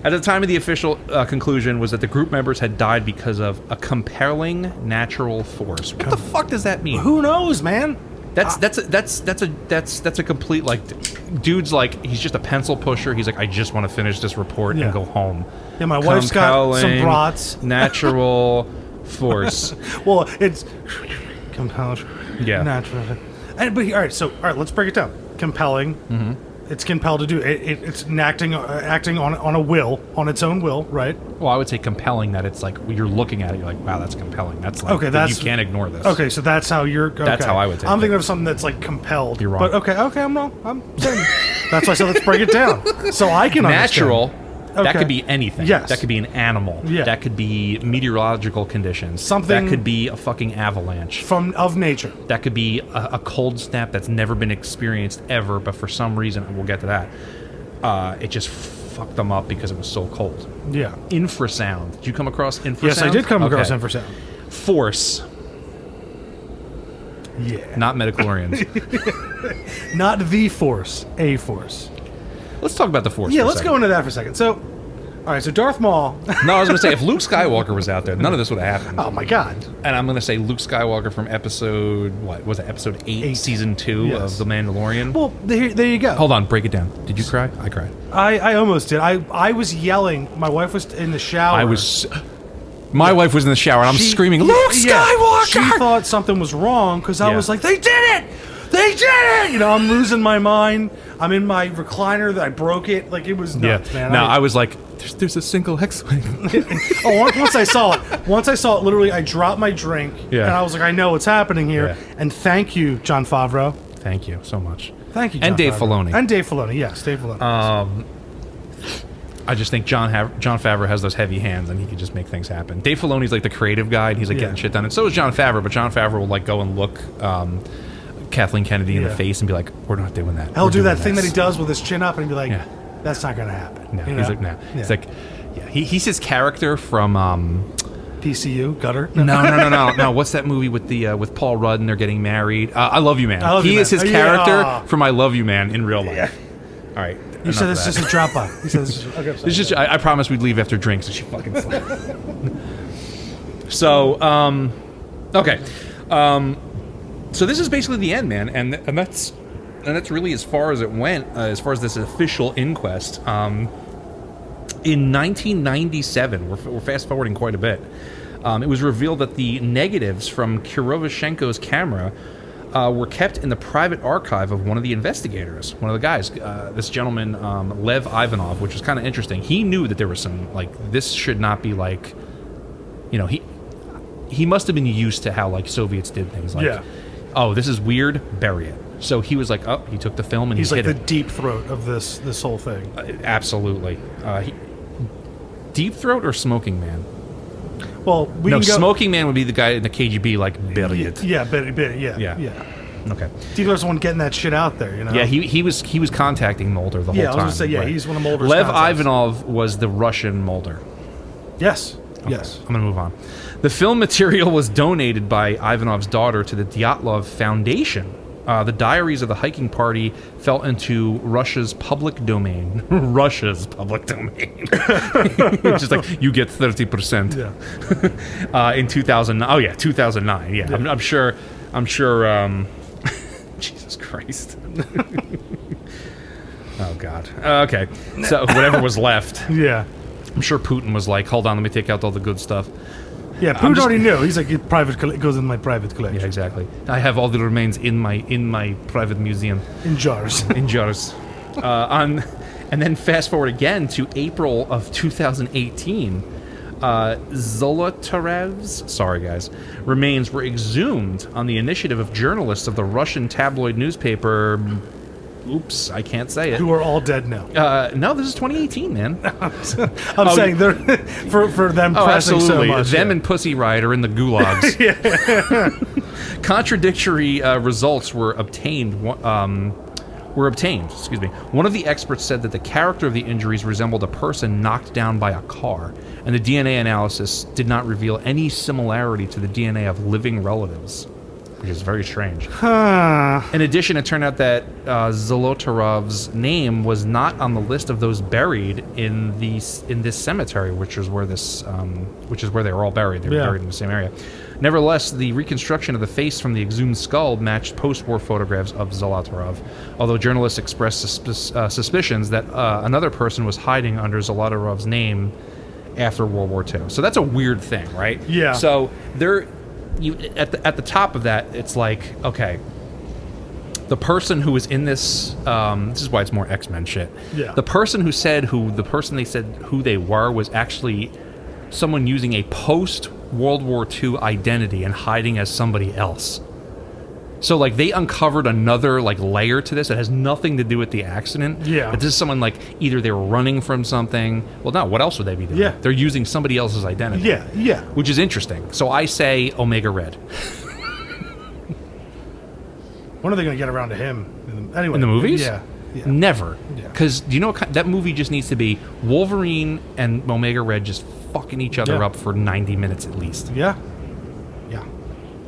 at the time of the official conclusion was that the group members had died because of a compelling natural force. What the fuck does that mean? Who knows, man? That's a complete, like, dude's like, he's just a pencil pusher. He's like, I just want to finish this report and go home. Yeah, my wife's got some brats. Natural force. Well, it's compelled. Yeah. Natural. But all right, let's break it down. Compelling. Mm-hmm. It's compelled to do it. It's acting on a will, on its own will, right? Well, I would say compelling that it's like when you're looking at it, you're like, wow, that's compelling. That's like, you can't ignore this. Okay, so that's how you're. Okay. That's how I would take it. I'm thinking of something that's like compelled. You're wrong. But okay, I'm wrong. I'm saying that's why I said let's break it down so I can natural. Understand. Okay. That could be anything. Yes. That could be an animal. Yeah. That could be meteorological conditions. Something that could be a fucking avalanche of nature. That could be a cold snap that's never been experienced ever, but for some reason, we'll get to that. It just fucked them up because it was so cold. Yeah. Infrasound. Did you come across infrasound? Yes, I did come across infrasound. Force. Yeah. Not midichlorians. Not the force. A force. Let's talk about the Force. Yeah, let's go into that for a second. So, all right, so Darth Maul. No, I was going to say, if Luke Skywalker was out there, none of this would have happened. Oh, my God. And I'm going to say Luke Skywalker from episode, what was it, episode 8. Season 2 of The Mandalorian. Well, there you go. Hold on, break it down. Did you cry? I cried. I almost did. I was yelling. My wife was in the shower. My wife was in the shower, and I'm screaming, Luke Skywalker! She thought something was wrong, because I was like, they did it! They they did it! You know, I'm losing my mind. I'm in my recliner that I broke it. Like, it was nuts, man. No, I was like, there's a single X-Wing. Once I saw it, literally, I dropped my drink, Yeah. and I was like, I know what's happening here. Yeah. And thank you, Jon Favreau. Thank you so much. Thank you, And Jon Dave Favreau. Filoni. And Dave Filoni, yes, Dave Filoni. I just think John Favreau has those heavy hands, and he can just make things happen. Dave Filoni's like the creative guy, and he's like getting shit done. And so is Jon Favreau, but Jon Favreau will like go and look Kathleen Kennedy in the face and be like, "We're not doing that." He'll We're do that doing thing this." that he does with his chin up, and be like, Yeah. "That's not going to happen." No, You he's know? like, no. Yeah. He's like, yeah. He's his character from PCU gutter. no. What's that movie with the with Paul Rudd and they're getting married? I Love You Man. I Love You He Man. is his Yeah. character from I Love You Man in real life. Yeah. All right. You said this is just a drop by. He said this is okay. It's just I promised we'd leave after drinks, and she fucking slept. So, okay. So this is basically the end, man, and that's really as far as it went, as far as this official inquest. In 1997, we're fast forwarding quite a bit. It was revealed that the negatives from Kirovoshenko's camera were kept in the private archive of one of the investigators, one of the guys. This gentleman, Lev Ivanov, which was kind of interesting. He knew that there was some, like, this should not be like, you know, he must have been used to how, like, Soviets did things. Like, oh, this is weird, bury it. So he was like, oh, he took the film and he's he like hid the it. deep throat of this whole thing. Absolutely. Deep Throat or Smoking Man? Well, we No, can go, Smoking Man would be the guy in the KGB, like, bury it. Yeah, yeah. Okay. Deep Throat's the one getting that shit out there, you know. Yeah, he was contacting Mulder the whole time. Yeah, I was gonna say, yeah, Right. he's one of Mulder's Lev contacts. Ivanov was the Russian Mulder. Yes. Yes. I'm going to move on. The film material was donated by Ivanov's daughter to the Dyatlov Foundation. The diaries of the hiking party fell into Russia's public domain. Russia's public domain. Just like, you get 30%. Yeah. In 2009. Oh, yeah, 2009. Yeah, I'm sure... Jesus Christ. Oh, God. Okay. So, whatever was left. Yeah. I'm sure Putin was like, hold on, let me take out all the good stuff. Yeah, Putin already knew. He's like, it goes in my private collection. Yeah, exactly. I have all the remains in my private museum. In jars. In jars. And then fast forward again to April of 2018. Zolotarev's remains were exhumed on the initiative of journalists of the Russian tabloid newspaper... Oops, I can't say it. Who are all dead now. No, this is 2018, man. I'm saying they're for them pressing so much. Them and Pussy Riot are in the gulags. Contradictory results were obtained. Excuse me. One of the experts said that the character of the injuries resembled a person knocked down by a car, and the DNA analysis did not reveal any similarity to the DNA of living relatives, which is very strange. In addition, it turned out that Zolotarov's name was not on the list of those buried in this cemetery, which is where they were all buried. They were buried in the same area. Nevertheless, the reconstruction of the face from the exhumed skull matched post-war photographs of Zolotarov, although journalists expressed suspicions that another person was hiding under Zolotarov's name after World War II. So that's a weird thing, right? Yeah. So there... at the top of that, it's like, okay, the person who was in this is why it's more X-Men shit. Yeah. The person they said who they were was actually someone using a post-World War II identity and hiding as somebody else. So, like, they uncovered another, like, layer to this that has nothing to do with the accident. Yeah. But this is someone, like, either they were running from something. Well, no, what else would they be doing? Yeah. They're using somebody else's identity. Yeah. Which is interesting. So I say Omega Red. When are they going to get around to him? Anyway. In the movies? Yeah. Never. Yeah. Because, do you know what that movie just needs to be? Wolverine and Omega Red just fucking each other up for 90 minutes at least. Yeah.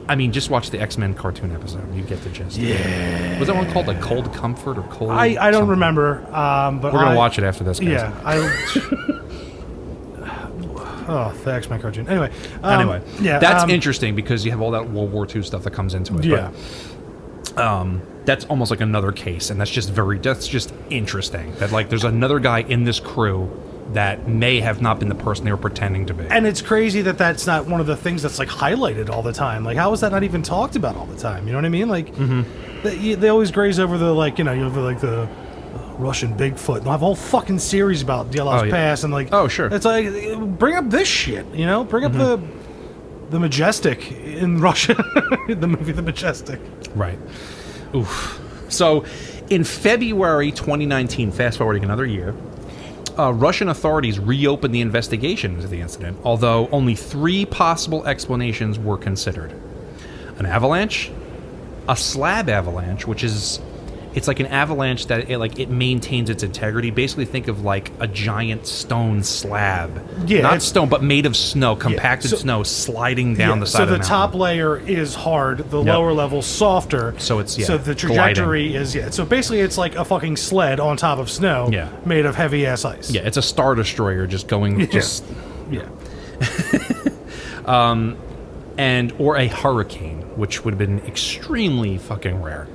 I mean, just watch the X-Men cartoon episode. You get the gist. Yeah. Was that one called, like, Cold Comfort or Cold... I don't something? remember, but We're going to watch it after this, guys. Yeah. Oh, the X-Men cartoon. Anyway. Yeah. That's interesting because you have all that World War II stuff that comes into it. Yeah. But, that's almost like another case, and that's just interesting. That, like, there's another guy in this crew that may have not been the person they were pretending to be. And it's crazy that that's not one of the things that's, like, highlighted all the time. Like, how is that not even talked about all the time? You know what I mean? Like, they always graze over the like you have like the Russian Bigfoot. And they'll have a whole fucking series about Dyatlov Pass and like sure, it's like bring up this shit, bring up the Majestic in Russia, the movie The Majestic. Right. Oof. So, in February 2019, fast forwarding another year, Russian authorities reopened the investigation into the incident, although only 3 possible explanations were considered. An avalanche, a slab avalanche, which is... It's like an avalanche that it maintains its integrity. Basically, think of like a giant stone slab. Yeah, not stone, but made of snow, compacted snow sliding down the side of the mountain. So the top layer is hard, the lower level softer. So it's so the trajectory is So basically, it's like a fucking sled on top of snow, made of heavy ass ice. Yeah, it's a Star Destroyer just going and or a hurricane, which would have been extremely fucking rare.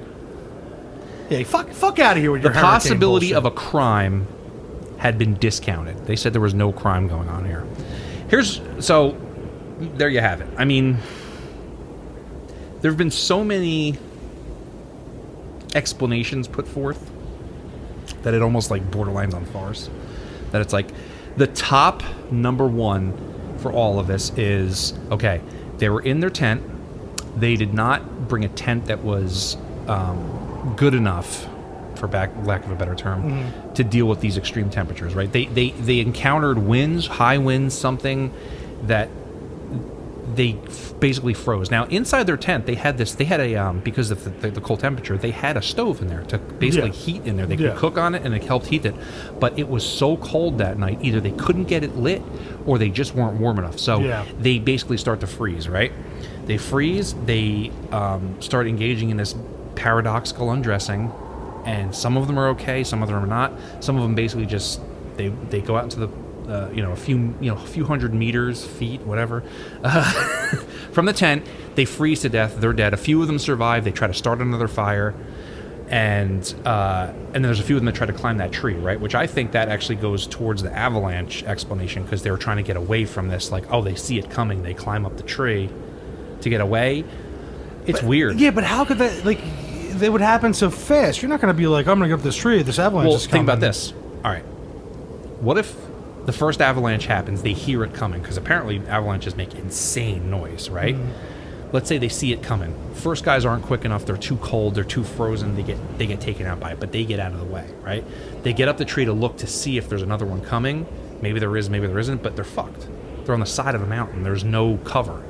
Yeah, fuck out of here with your The possibility of a crime had been discounted. They said there was no crime going on here. So there you have it. I mean, there have been so many explanations put forth that it almost like borderlines on farce. That it's like the top number one for all of this is, okay, they were in their tent. They did not bring a tent that was good enough, for lack of a better term, to deal with these extreme temperatures, right? They encountered winds, high winds, something that they basically froze. Now, inside their tent, they had a, because of the cold temperature, they had a stove in there to basically heat in there. They could cook on it, and it helped heat it. But it was so cold that night, either they couldn't get it lit, or they just weren't warm enough. So they basically start to freeze, right? They freeze, they start engaging in this paradoxical undressing, and some of them are okay, some of them are not. Some of them basically just they go out into the a few hundred meters, feet, whatever, from the tent. They freeze to death. They're dead. A few of them survive. They try to start another fire, and then there's a few of them that try to climb that tree, right? Which I think that actually goes towards the avalanche explanation, because they were trying to get away from this. Like, they see it coming, they climb up the tree to get away. It's weird. Yeah, but how could that they would happen so fast? You're not going to be like, I'm going to go up this tree, this avalanche is coming. Think about this. All right. What if the first avalanche happens, they hear it coming? Because apparently avalanches make insane noise, right? Let's say they see it coming. First guys aren't quick enough. They're too cold. They're too frozen. They get taken out by it, but they get out of the way, right? They get up the tree to look to see if there's another one coming. Maybe there is, maybe there isn't, but they're fucked. They're on the side of a mountain. There's no cover.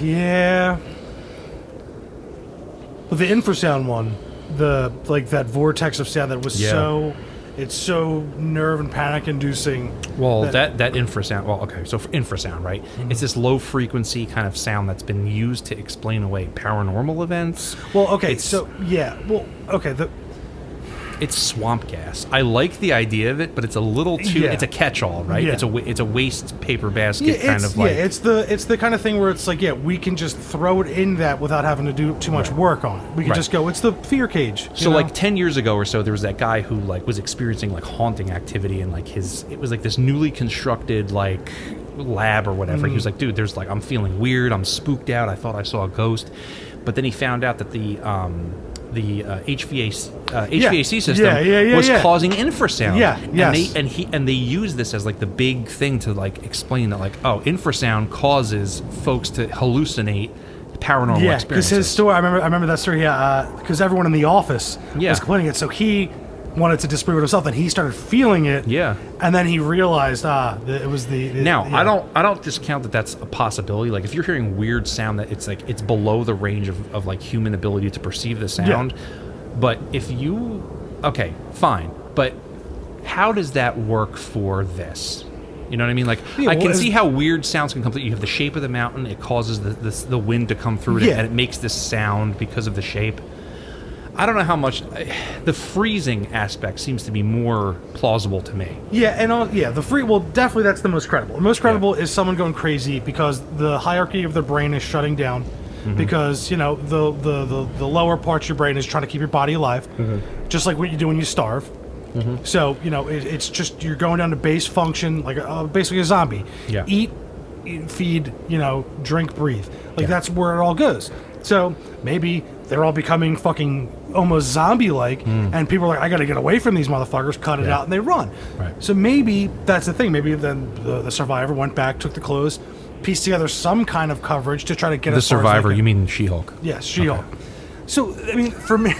Yeah. But the infrasound one, that vortex of sound that was it's so nerve and panic inducing. Well, that infrasound. Well, okay, so for infrasound, right? It's this low frequency kind of sound that's been used to explain away paranormal events. Well, okay, it's swamp gas. I like the idea of it, but it's a little too. It's a catch-all, right? Yeah. It's a waste paper basket kind of like. Yeah, it's the kind of thing where it's like, we can just throw it in that without having to do too much work on it. We can just go. It's the fear cage. So like 10 years ago or so, there was that guy who was experiencing haunting activity, and it was like this newly constructed lab or whatever. He was like, dude, I'm feeling weird. I'm spooked out. I thought I saw a ghost, but then he found out that the HVAC system was causing infrasound. And they use this as the big thing to explain that infrasound causes folks to hallucinate paranormal experiences. Because his story, I remember that story. Because everyone in the office was complaining it, so he wanted to disprove it himself. Then he started feeling it. Yeah, and then he realized it was the. Now I don't discount that that's a possibility. Like if you're hearing weird sound that it's below the range of human ability to perceive the sound. Yeah. But if you fine. But how does that work for this? You know what I mean? I can see how weird sounds can come through. You have the shape of the mountain; it causes the wind to come through it, and it makes this sound because of the shape. I don't know how much the freezing aspect seems to be more plausible to me. Yeah, and definitely that's the most credible. The most credible is someone going crazy because the hierarchy of the brain is shutting down. Because the lower parts of your brain is trying to keep your body alive, just like what you do when you starve. So it's just you're going down to base function, basically a zombie. Yeah. Eat, feed, drink, breathe. That's where it all goes. So maybe they're all becoming fucking almost zombie-like, and people are like, I gotta get away from these motherfuckers, cut it out, and they run. Right. So maybe that's the thing. Maybe then the survivor went back, took the clothes, pieced together some kind of coverage to try to get The as far as they survivor, can. you mean She-Hulk? Yes, She-Hulk. So, I mean, for me,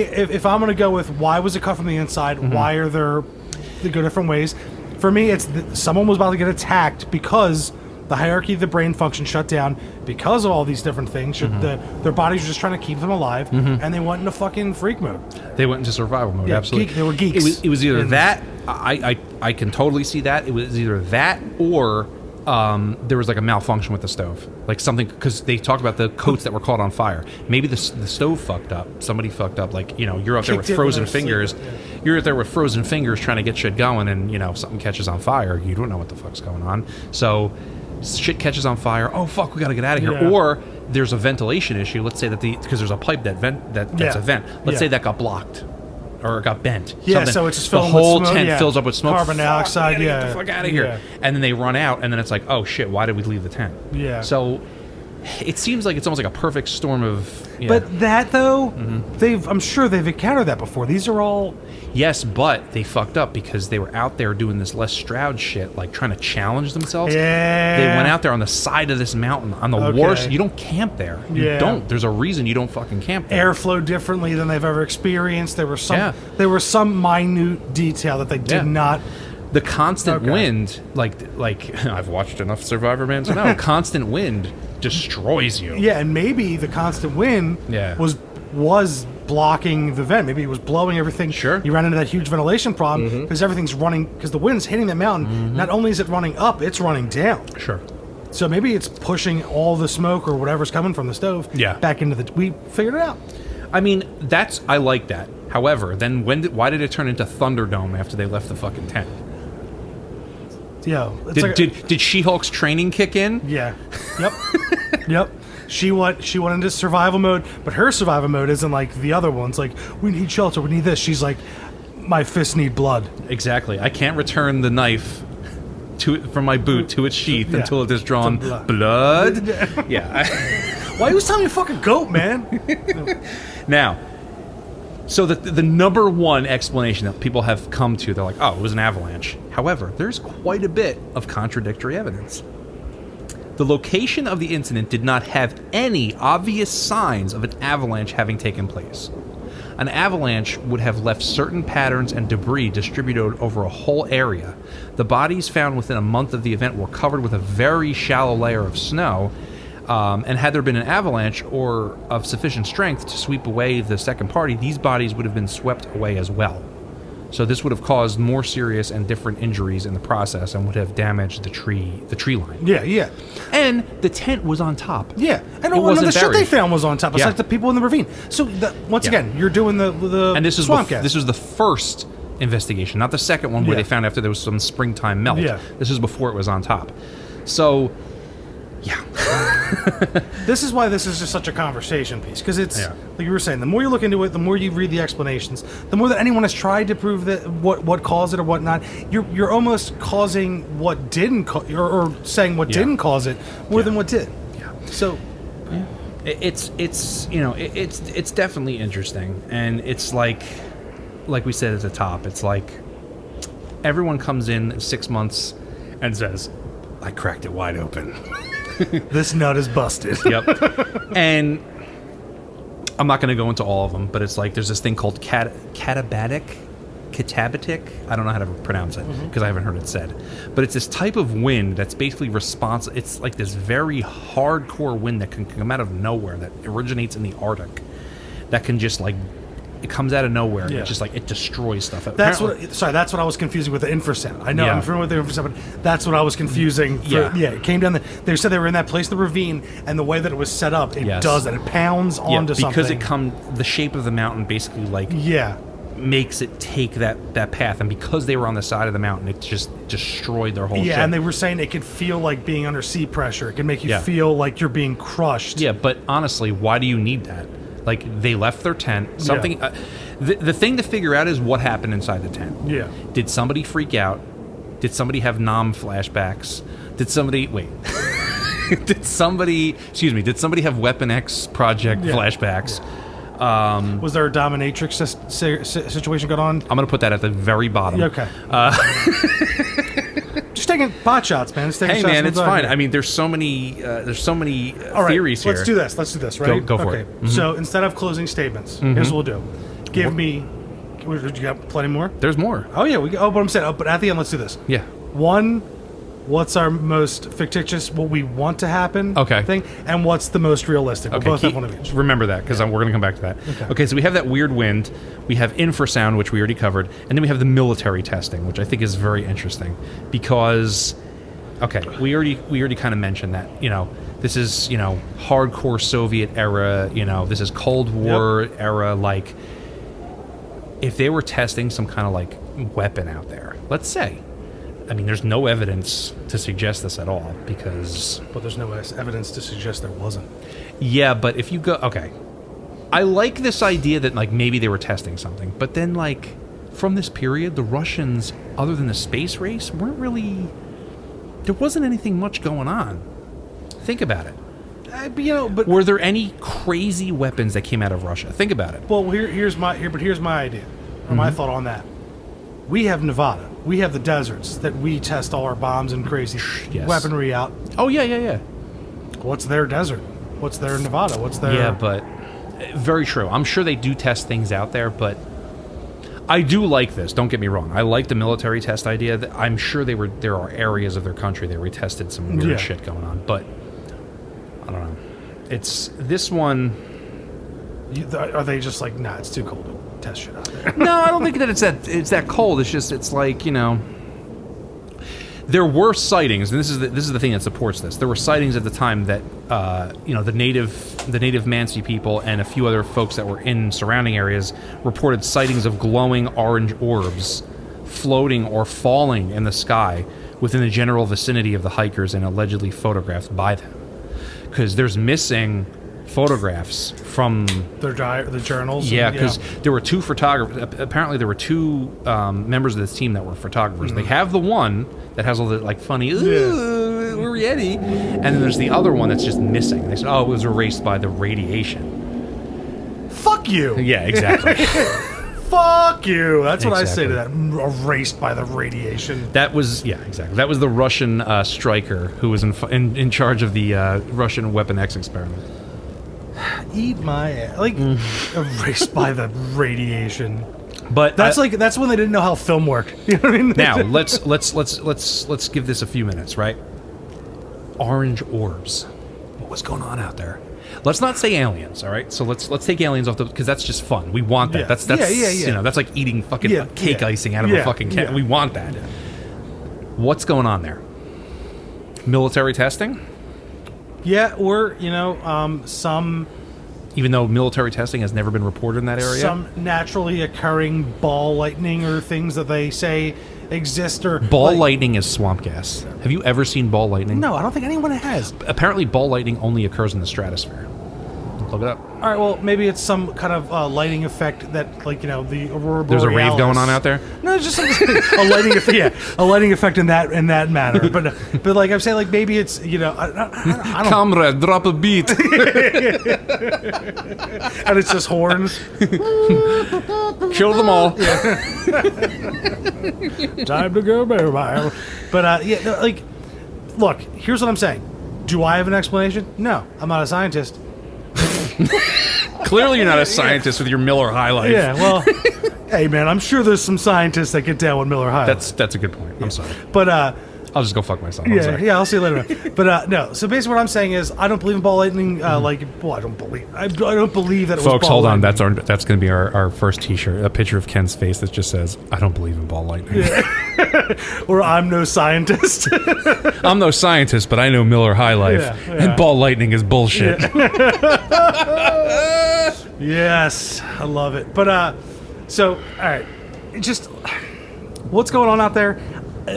if I'm going to go with why was it cut from the inside, why are they go different ways? For me, it's someone was about to get attacked because the hierarchy of the brain function shut down because of all these different things. Their bodies were just trying to keep them alive, and they went into fucking freak mode. They went into survival mode, Yeah, absolutely. they were geeks. It was either that, I can totally see that. It was either that or there was like a malfunction with the stove. Like something, because they talked about the coats that were caught on fire. Maybe the stove fucked up. Somebody fucked up. Like, you're out there with Kicked it frozen when they're fingers. asleep, yeah. You're out there with frozen fingers trying to get shit going, and, something catches on fire. You don't know what the fuck's going on. So shit catches on fire. Oh, fuck, we got to get out of here. Yeah. Or there's a ventilation issue. Let's say that because there's a pipe that's a vent. Let's say that got blocked. Or it got bent. Yeah, Something. so it's just the filling with whole smoke, tent yeah. fills up with smoke. Carbon dioxide, We gotta yeah. get the fuck out of here. Yeah. And then they run out, and then it's like, oh shit, why did we leave the tent? Yeah. So it seems like it's almost like a perfect storm of. Yeah. But that though, I'm sure they've encountered that before. These are all. Yes, but they fucked up because they were out there doing this Les Stroud shit, like trying to challenge themselves. Yeah. They went out there on the side of this mountain, on the Okay. worst. You don't camp there. You Yeah. don't. There's a reason you don't fucking camp there. Airflow differently than they've ever experienced. There was some minute detail that they did Yeah. not. The constant Okay. wind, like I've watched enough Survivor Man to know, constant wind destroys you. Yeah, and maybe the constant wind Yeah. was blocking the vent. Maybe it was blowing everything. Sure. You ran into that huge ventilation problem because everything's running, because the wind's hitting the mountain. Not only is it running up, it's running down. Sure. So maybe it's pushing all the smoke or whatever's coming from the stove back into the. We figured it out. I mean, I like that. However, then why did it turn into Thunderdome after they left the fucking tent? Yo, it's Did She-Hulk's training kick in? Yeah. Yep. Yep. She went into survival mode, but her survival mode isn't like the other ones. Like, we need shelter, we need this. She's like, my fists need blood. Exactly. I can't return the knife from my boot to its sheath until it has drawn Some blood. Yeah. Why you was telling me a fucking goat, man? Now, so the number one explanation that people have come to, they're like, oh, it was an avalanche. However, there's quite a bit of contradictory evidence. The location of the incident did not have any obvious signs of an avalanche having taken place. An avalanche would have left certain patterns and debris distributed over a whole area. The bodies found within a month of the event were covered with a very shallow layer of snow, and had there been an avalanche or of sufficient strength to sweep away the second party, these bodies would have been swept away as well. So this would have caused more serious and different injuries in the process and would have damaged the tree line. Yeah, yeah. And the tent was on top. Yeah. And It all wasn't the shit they buried. found was on top. It's Yeah. like the people in the ravine. So, once again, you're doing the And this is swamp gas. this was the first investigation, not the second one where Yeah. they found after there was some springtime melt. Yeah. This is before it was on top. So, yeah. This is why this is just such a conversation piece, because it's Yeah. like you were saying. The more you look into it, the more you read the explanations, the more that anyone has tried to prove that what caused it or whatnot. You're almost causing what didn't or saying what Yeah. didn't cause it more than what did. Yeah. So It's definitely interesting, and it's like we said at the top, it's like everyone comes in 6 months and says, I cracked it wide open. this nut is busted. Yep. And I'm not going to go into all of them, but it's like there's this thing called katabatic. I don't know how to pronounce it because I haven't heard it said. But it's this type of wind that's basically responsive. It's like this very hardcore wind that can come out of nowhere that originates in the Arctic. That can just like, it comes out of nowhere. And Yeah. it just like, it destroys stuff. That's Apparently- that's what I was confusing with the infrasound. I know Yeah. I'm familiar with the infrasound, but that's what I was confusing. Yeah. It came down. They said they were in that place, the ravine, and the way that it was set up, it Yes. does that. It pounds onto because something. the shape of the mountain basically like Yeah. makes it take that path, and because they were on the side of the mountain, it just destroyed their whole shit. Yeah, and they were saying it could feel like being under sea pressure. It can make you Yeah. feel like you're being crushed. Yeah, but honestly, why do you need that? Like, they left their tent. Something. The thing to figure out is what happened inside the tent. Yeah. Did somebody freak out? Did somebody have Nam flashbacks? Did somebody wait? Did somebody have Weapon X project flashbacks? Was there a dominatrix situation going on? I'm going to put that at the very bottom. Okay. Just taking pot shots, man. Hey, man, it's fine. I mean, there's so many theories here. Let's do this. Right? Go for it. Mm-hmm. So instead of closing statements, here's what we'll do. Give me. You got plenty more? There's more. Oh yeah. But I'm saying. But at the end, let's do this. Yeah. One. What's our most fictitious, what we want to happen thing, and what's the most realistic? We'll both have one of each. Remember that, because we're going to come back to that. Okay, so we have that weird wind, we have infrasound, which we already covered, and then we have the military testing, which I think is very interesting, because, we already kind of mentioned that, this is, hardcore Soviet era, this is Cold War era, like, if they were testing some kind of, like, weapon out there, let's say, I mean, there's no evidence to suggest this at all, because... But there's no evidence to suggest there wasn't. Yeah, but if you go... Okay. I like this idea that, like, maybe they were testing something, but then, like, from this period, the Russians, other than the space race, weren't really... There wasn't anything much going on. Think about it. But were there any crazy weapons that came out of Russia? Think about it. Well, here's my idea, or my thought on that. We have Nevada. We have the deserts that we test all our bombs and crazy weaponry out. Oh, yeah. What's their desert? What's their Nevada? What's their... Yeah, but... Very true. I'm sure they do test things out there, but... I do like this. Don't get me wrong. I like the military test idea. I'm sure there are areas of their country that retested some weird shit going on, but... I don't know. It's... This one... Are they just like, nah, it's too cold to test shit out there? No, I don't think that it's that cold. It's just, it's like, there were sightings, and this is the thing that supports this. There were sightings at the time that the native Mansi people and a few other folks that were in surrounding areas reported sightings of glowing orange orbs floating or falling in the sky within the general vicinity of the hikers and allegedly photographed by them. Because there's missing photographs from the journals. Yeah, because there were two photographers. Apparently, there were two members of this team that were photographers. They have the one that has all the like funny we're Yeti, and then there's the other one that's just missing. They said, "Oh, it was erased by the radiation." Fuck you. Yeah, exactly. Fuck you. That's what I say to that. Erased by the radiation. That was exactly. That was the Russian striker who was in charge of the Russian Weapon X experiment. Eat my ass. Like, erased by the radiation. But that's that's when they didn't know how film worked. You know what I mean? Now let's give this a few minutes, right? Orange orbs. What was going on out there? Let's not say aliens, all right? So let's take aliens off because that's just fun. We want that. That's that's like eating fucking cake icing out of a fucking can. We want that. Yeah. What's going on there? Military testing? Yeah, or, some... Even though military testing has never been reported in that area? Some naturally occurring ball lightning or things that they say exist or... Ball lightning is swamp gas. Have you ever seen ball lightning? No, I don't think anyone has. Apparently, ball lightning only occurs in the stratosphere. Look it up. All right, well, maybe it's some kind of lighting effect that, like, the aurora borealis. There's a rave going on out there? No, it's just a lighting effect. Yeah, a lighting effect in that manner. But like I'm saying, like maybe it's I don't. Comrade, drop a beat. And it's just horns. Kill them all. Time to go, baby. But look. Here's what I'm saying. Do I have an explanation? No, I'm not a scientist. Clearly, you're not a scientist with your Miller High Life. Yeah, well, hey man, I'm sure there's some scientists that get down with Miller High Life. That's a good point. I'm sorry, but I'll just go fuck myself. Yeah, I'll see you later. But no. So basically, what I'm saying is, I don't believe in ball lightning. I don't believe that. It was Folks, ball hold on. lightning. That's going to be our first T-shirt. A picture of Ken's face that just says, "I don't believe in ball lightning." Yeah. Or I'm no scientist. I'm no scientist, but I know Miller High Life, and ball lightning is bullshit. Yes, I love it. But so all right, just what's going on out there?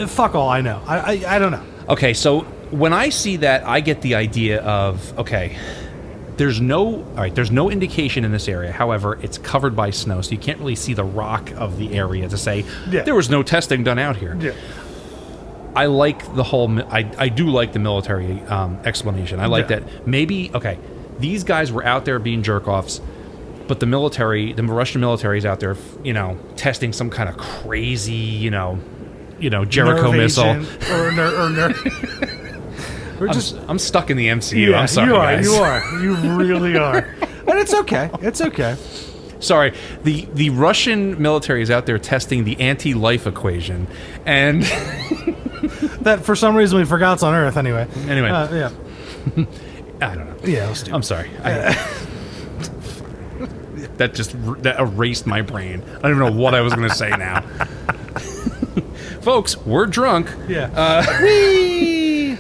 Fuck all I know. I don't know. Okay, so when I see that, I get the idea of there's no indication in this area. However, it's covered by snow, so you can't really see the rock of the area to say there was no testing done out here. Yeah. I like the whole. I do like the military explanation. I like that. Maybe these guys were out there being jerk offs, but the Russian military is out there, testing some kind of crazy, Jericho missile. I'm stuck in the MCU. I'm sorry, guys. You are. You really are. And it's okay. It's okay. Sorry, the Russian military is out there testing the anti-life equation, and that for some reason we forgot it's on Earth anyway. Anyway, yeah. I don't know. Yeah, I'm sorry. That erased my brain. I don't even know what I was going to say now. Folks, we're drunk. Yeah. Whee!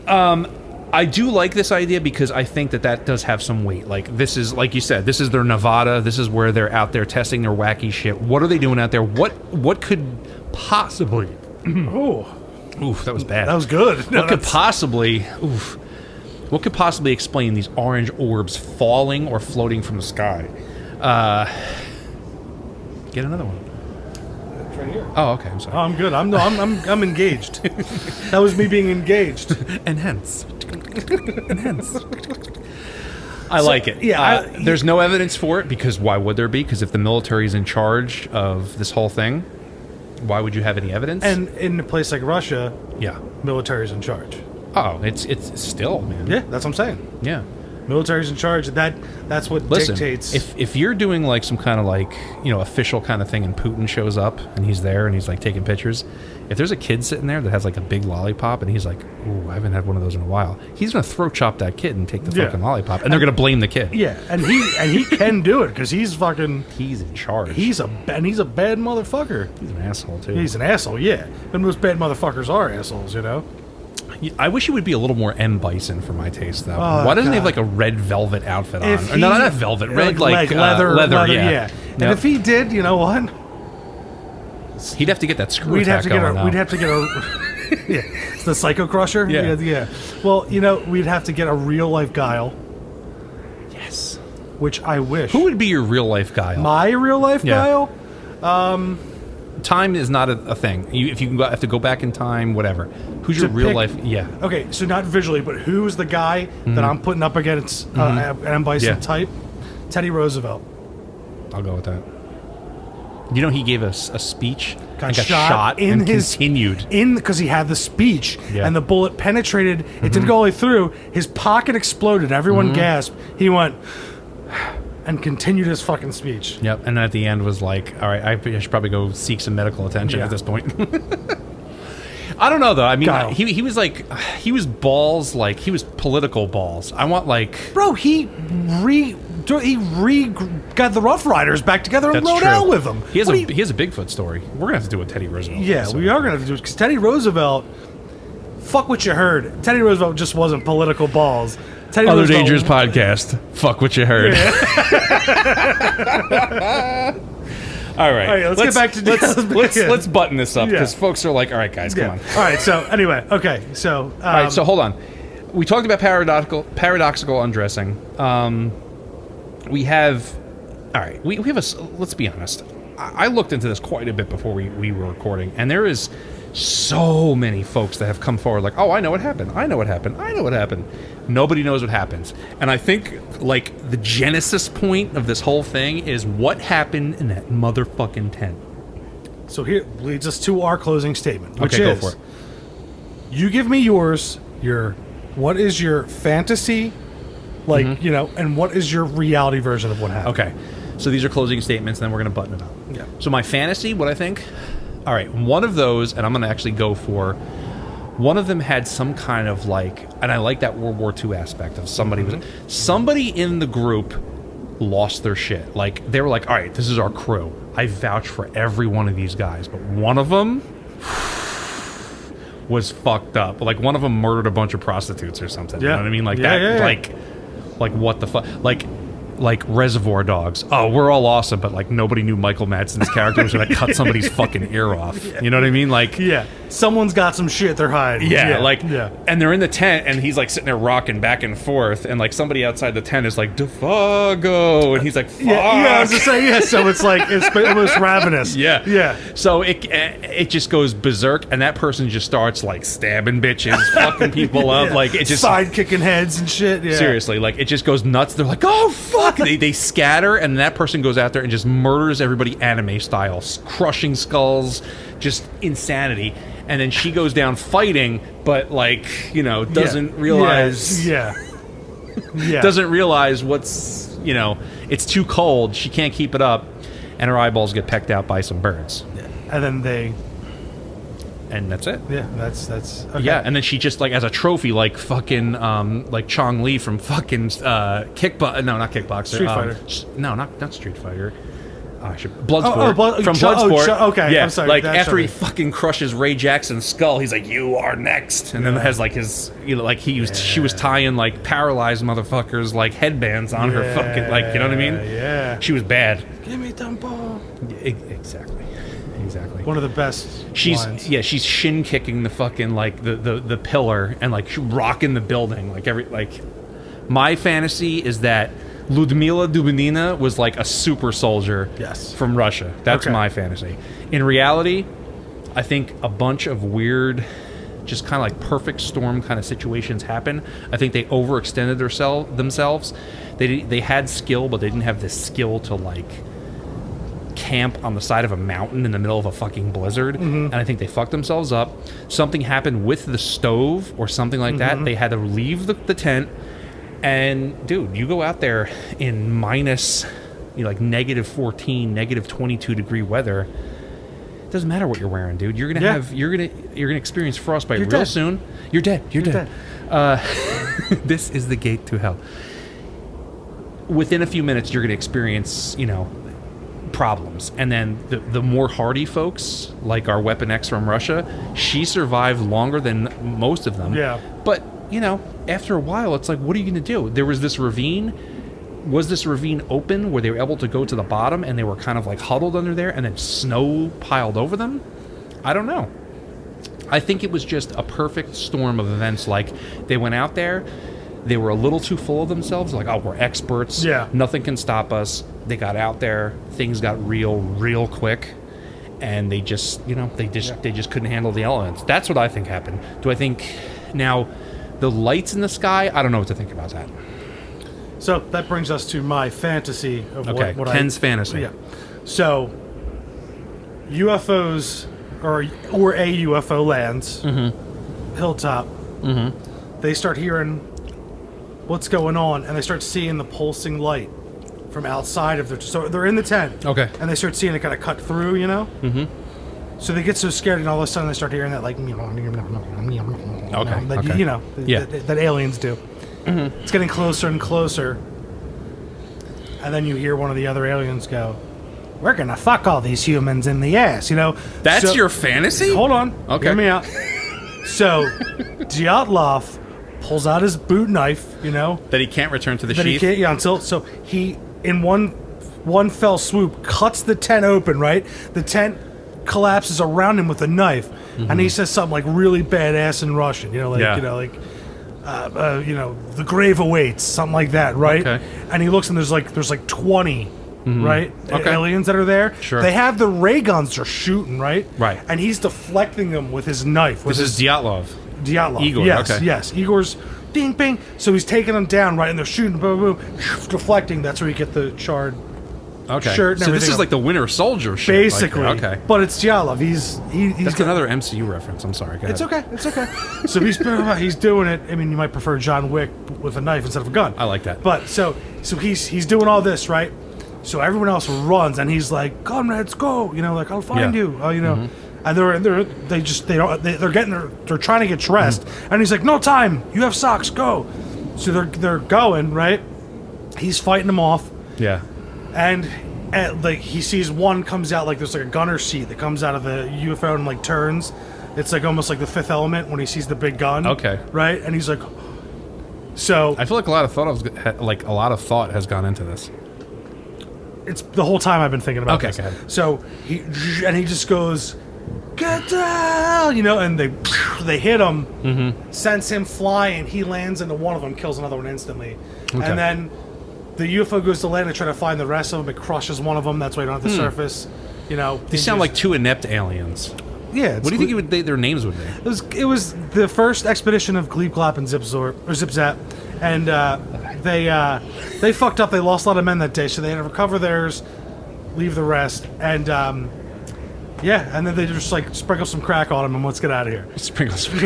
I do like this idea because I think that does have some weight. Like, this is, like you said, this is their Nevada. This is where they're out there testing their wacky shit. What are they doing out there? What could possibly... Oof, that was bad. That was good. What could possibly explain these orange orbs falling or floating from the sky? Get another one. Right here. Oh, okay. I'm sorry. Oh, I'm good. I'm engaged. That was me being engaged. Enhance. I like it. Yeah. There's no evidence for it because why would there be? Because if the military is in charge of this whole thing, why would you have any evidence? And in a place like Russia, military's in charge. Oh, it's still, man. Yeah, that's what I'm saying. Yeah. Military's in charge. That's what dictates. If you're doing like some kind of official kind of thing, and Putin shows up and he's there and he's like taking pictures, if there's a kid sitting there that has like a big lollipop and he's like, "Ooh, I haven't had one of those in a while," he's gonna throat chop that kid and take the fucking lollipop, and they're gonna blame the kid. Yeah, and he can do it because he's in charge. He's a bad motherfucker. He's an asshole too. He's an asshole. Yeah, but most bad motherfuckers are assholes. I wish he would be a little more M. Bison for my taste, though. Why doesn't he have like a red velvet outfit on? Or not velvet, red like leather. Yeah. And if he did, you know what? He'd have to get that screw. We'd have to get a. Yeah, it's the Psycho Crusher. Yeah. Well, we'd have to get a real life Guile. Yes. Which I wish. Who would be your real life Guile? My real life Guile. Time is not a thing. If you have to go back in time, whatever. Who's your real life? Yeah. Okay, so not visually, but who's the guy that I'm putting up against an M. Bison type? Teddy Roosevelt. I'll go with that. He gave us a speech, got shot in and continued because he had the speech, and the bullet penetrated. It didn't go all the way through. His pocket exploded. Everyone gasped. He went and continued his fucking speech. Yep, and then at the end was like, all right, I should probably go seek some medical attention at this point. I don't know, though. I mean, he was like, he was balls, like, he was political balls. I want, like... Bro, he got the Rough Riders back together and rode out with them. He has a Bigfoot story. We're going to have to do a Teddy Roosevelt. Yeah, we are going to have to do it, because Teddy Roosevelt... Fuck what you heard. Teddy Roosevelt just wasn't political balls. Teddy Other Roosevelt, Dangerous podcast. Fuck what you heard. Yeah. All right, let's get back to let's button this up because folks are like, all right, guys, come on. All right, so anyway, okay, so all right, so hold on. We talked about paradoxical undressing. We have, all right, we have a. Let's be honest. I looked into this quite a bit before we were recording, and there is so many folks that have come forward like, oh, I know what happened. I know what happened. I know what happened. Nobody knows what happens. And I think, like, the genesis point of this whole thing is what happened in that motherfucking tent. So here leads us to our closing statement, which go is, for it. You give me yours, what is your fantasy, like, and what is your reality version of what happened? Okay. So these are closing statements, and then we're going to button it up. Yeah. So my fantasy, what I think... All right, one of those, and I'm going to actually go for... One of them had some kind of, like... And I like that World War II aspect of somebody... Somebody in the group lost their shit. Like, they were like, all right, this is our crew. I vouch for every one of these guys. But one of them... was fucked up. Like, one of them murdered a bunch of prostitutes or something. You know what I mean? Like, Like, what the fuck? Like Reservoir Dogs. Oh, we're all awesome, but like nobody knew Michael Madsen's character was going to cut somebody's fucking ear off. You know what I mean? Like, someone's got some shit they're hiding. And they're in the tent, and he's like sitting there rocking back and forth, and like somebody outside the tent is like Defago, and he's like, fuck. I was just saying, so it's like it's almost ravenous. Yeah. So it just goes berserk, and that person just starts like stabbing bitches, fucking people up, like it just side kicking heads and shit. Yeah. Seriously, like it just goes nuts. They're like, oh fuck! They scatter, and that person goes out there and just murders everybody anime style, crushing skulls, just insanity. And then she goes down fighting, but like doesn't realize. Doesn't realize what's it's too cold. She can't keep it up, and her eyeballs get pecked out by some birds. And then and that's it. Yeah, that's okay. Yeah, and then she just like as a trophy, like fucking like Chong Li from fucking not Kickboxer. Street Fighter. No, not Street Fighter. Bloodsport. From Bloodsport. Okay, yeah, I'm sorry. Like after he fucking crushes Ray Jackson's skull, he's like, "You are next," and then has like his, like she was tying like paralyzed motherfuckers like headbands on her fucking like, you know what I mean? Yeah. She was bad. Give me Dumbo. Exactly. One of the best. She's lines. She's shin kicking the fucking like the pillar and like rocking the building my fantasy is that Ludmila Dubinina was like a super soldier from Russia. That's my fantasy. In reality, I think a bunch of weird, just kind of like perfect storm kind of situations happen. I think they overextended themselves. They had skill, but they didn't have the skill to like camp on the side of a mountain in the middle of a fucking blizzard. And I think they fucked themselves up. Something happened with the stove or something like that. They had to leave the tent. And dude, you go out there in minus, like negative 14, negative 22 degree weather. It doesn't matter what you're wearing, dude. You're gonna you're gonna experience frostbite soon. You're dead. You're dead. This is the gate to hell. Within a few minutes, you're gonna experience, problems. And then the more hardy folks, like our Weapon X from Russia, she survived longer than most of them. Yeah. But after a while, it's like, what are you going to do? There was this ravine. Was this ravine open where they were able to go to the bottom and they were kind of like huddled under there and then snow piled over them? I don't know. I think it was just a perfect storm of events. Like, they went out there, they were a little too full of themselves, like, oh, we're experts. Yeah. Nothing can stop us. They got out there, things got real quick, and they just, they just couldn't handle the elements. That's what I think happened. Do I think now the lights in the sky? I don't know what to think about that. So that brings us to my fantasy of what Ken's fantasy. Yeah. So UFOs or a UFO lands hilltop. They start hearing what's going on, and they start seeing the pulsing light from outside of so they're in the tent. Okay. And they start seeing it kind of cut through, So they get so scared, and all of a sudden they start hearing that like that aliens do. It's getting closer and closer, and then you hear one of the other aliens go, "We're gonna fuck all these humans in the ass," That's your fantasy? Hold on. Okay. Hear me out. So Dyatlov pulls out his boot knife, that he can't return to the that sheath. he can't, so he in one fell swoop cuts the tent open. Right, the tent collapses around him with a knife, and he says something like really badass in Russian, the grave awaits, something like that, right? Okay. And he looks, and there's like 20, right? Okay. Aliens that are there. Sure. They have the ray guns they're shooting, right? Right. And he's deflecting them with his knife. This is Dyatlov. Igor. Yes. Igor's bing, bing. So he's taking them down, right? And they're shooting, boom, boom, deflecting. That's where you get the charred shirt and so this everything is like the Winter Soldier shit. basically. Okay. But it's Dyatlov. He's That's another MCU reference. I'm sorry. Go ahead. It's okay. So he's doing it. I mean, you might prefer John Wick with a knife instead of a gun. I like that. But so he's doing all this, right? So everyone else runs, and he's like, "Comrades, go!" Like, "I'll find you." And they're trying to get dressed, and he's like, "No time. You have socks. Go." So they're going, right? He's fighting them off. Yeah. And like he sees one comes out, like there's like a gunner seat that comes out of the UFO and like turns. It's like almost like the Fifth Element when he sees the big gun. Okay. Right? And he's like, so I feel like a lot of thought has gone into this. It's the whole time I've been thinking about Okay, this. go ahead. So he just goes, get down, and they hit him, sends him flying. He lands into one of them, kills another one instantly, and then the UFO goes to land and try to find the rest of them. It crushes one of them. That's why you don't have the surface. They sound like two inept aliens. Yeah. What do you think their names would be? It was the first expedition of Gleep Glop and Zip Zap, and they fucked up. They lost a lot of men that day, so they had to recover theirs, leave the rest, and and then they just like sprinkle some crack on them and let's get out of here. Sprinkle some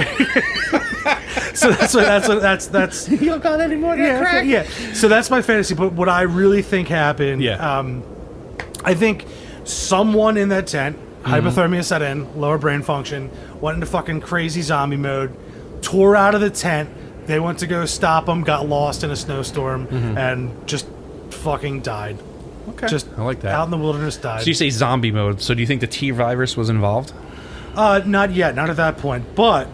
So that's you don't call that anymore? Crack? Yeah. So that's my fantasy. But what I really think happened, I think someone in that tent, hypothermia set in, lower brain function, went into fucking crazy zombie mode, tore out of the tent. They went to go stop them, got lost in a snowstorm, and just fucking died. Okay. Just I like that. Out in the wilderness died. So you say zombie mode. So do you think the T virus was involved? Not yet. Not at that point. But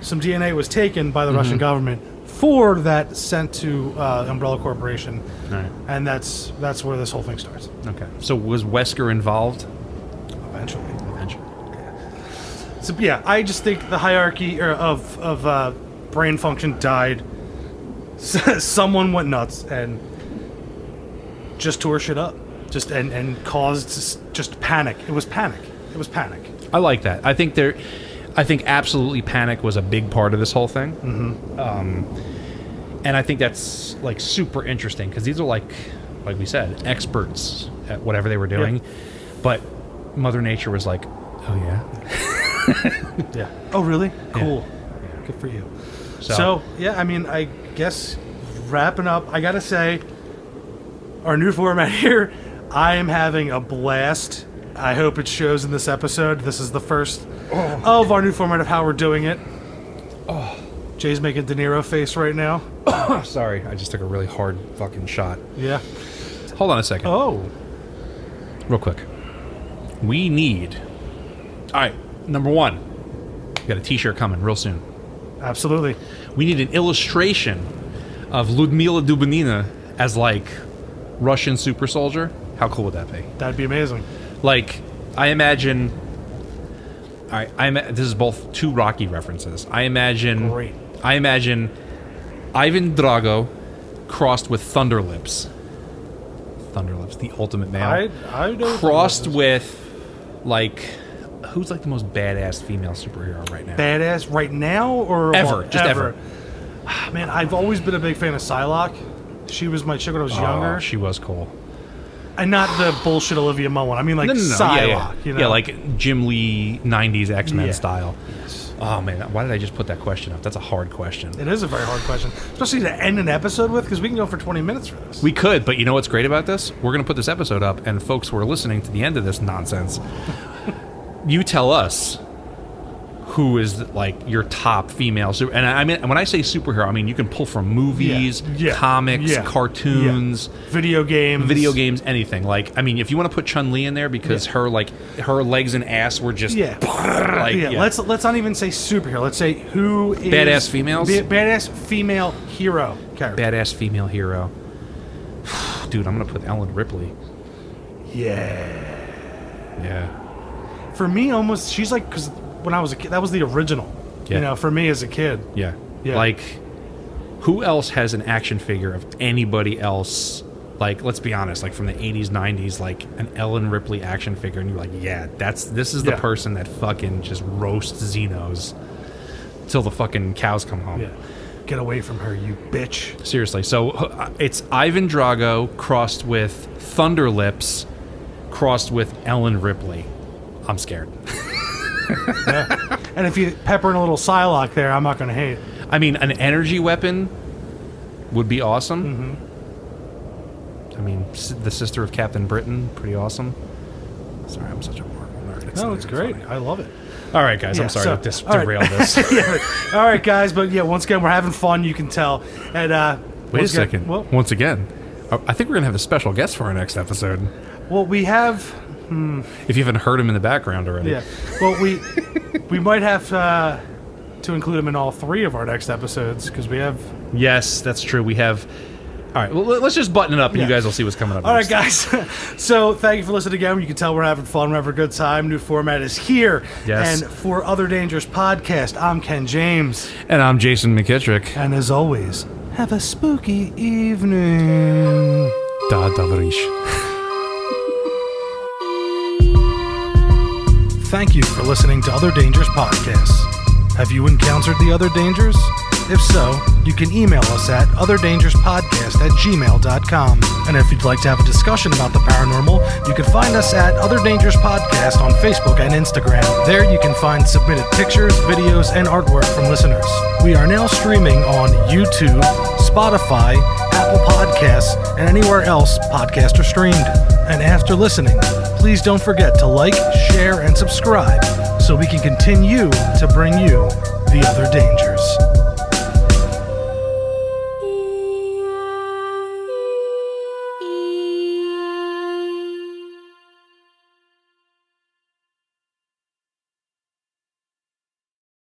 some DNA was taken by the Russian government for that sent to Umbrella Corporation. All right. And that's where this whole thing starts. Okay. So was Wesker involved? Eventually. Yeah. So yeah, I just think the hierarchy of brain function died. Someone went nuts and just tore shit up, and caused just panic. It was panic. I like that. I think absolutely panic was a big part of this whole thing. And I think that's like super interesting because these are like we said, experts at whatever they were doing. Yeah. But Mother Nature was like, oh yeah. Yeah. Oh really? Cool. Yeah. Good for you. So yeah, I mean, I guess wrapping up, I gotta say, our new format here, I am having a blast. I hope it shows in this episode. This is the first of our new format of how we're doing it. Oh, Jay's making De Niro face right now. Sorry, I just took a really hard fucking shot. Yeah. Hold on a second. Oh. Real quick. We need... All right, number one. We got a t-shirt coming real soon. Absolutely. We need an illustration of Ludmila Dubinina as, like, Russian super soldier. How cool would that be? That'd be amazing. Like, I imagine... All right, this is both two Rocky references. Great. I imagine Ivan Drago crossed with Thunderlips. Thunderlips, the ultimate male. I know. Crossed with, like... Who's, like, the most badass female superhero right now? Badass right now or ever? Just ever. Man, I've always been a big fan of Psylocke. She was my chick when I was younger. She was cool. And not the bullshit Olivia Munn one. I mean, like, Psylocke. Yeah. Like Jim Lee 90s X-Men style. Yes. Oh, man. Why did I just put that question up? That's a hard question. It is a very hard question. Especially to end an episode with, because we can go for 20 minutes for this. We could, but you know what's great about this? We're going to put this episode up, and folks who are listening to the end of this nonsense, you tell us who is, like, your top female super... And I mean, when I say superhero, I mean you can pull from movies, comics, cartoons... Video games, anything. Like, I mean, if you want to put Chun-Li in there because her legs and ass were just... Let's not even say superhero. Let's say who is... Badass females? Badass female hero character. Badass female hero. Dude, I'm going to put Ellen Ripley. Yeah. For me, almost, she's like... Because when I was a kid, that was the original. Yeah. You know, for me as a kid. Yeah. Like, who else has an action figure of anybody else? Like, let's be honest, like from the 80s, 90s, like an Ellen Ripley action figure, and you're like, yeah, this is the person that fucking just roasts Xenos till the fucking cows come home. Yeah. Get away from her, you bitch. Seriously. So it's Ivan Drago crossed with Thunderlips crossed with Ellen Ripley. I'm scared. Yeah. And if you pepper in a little Psylocke there, I'm not going to hate. I mean, an energy weapon would be awesome. I mean, the sister of Captain Britain, pretty awesome. Sorry, I'm such a Marvel nerd. No, it's great. Funny. I love it. All right, guys. I'm sorry to derail this. All right, guys. But yeah, once again, we're having fun. You can tell. And wait a second. Once again, I think we're going to have a special guest for our next episode. Well, we have... If you haven't heard him in the background already. Yeah. Well, we might have to include him in all three of our next episodes because we have... Yes, that's true. We have All right. Well, let's just button it up, and Yeah. you guys will see what's coming up. All right, next. guys. So thank you for listening again. You can tell we're having fun. We're having a good time. New format is here. Yes. And for Other Dangerous Podcast, I'm Ken James. And I'm Jason McKittrick. And as always, have a spooky evening. Da Davrish. Thank you for listening to Other Dangerous Podcasts. Have you encountered the other dangers? If so, you can email us at otherdangerouspodcast@gmail.com. And if you'd like to have a discussion about the paranormal, you can find us at Other Dangerous Podcast on Facebook and Instagram. There you can find submitted pictures, videos, and artwork from listeners. We are now streaming on YouTube, Spotify, Apple Podcasts, and anywhere else podcasts are streamed. And after listening, please don't forget to like, share, and subscribe so we can continue to bring you the other dangers.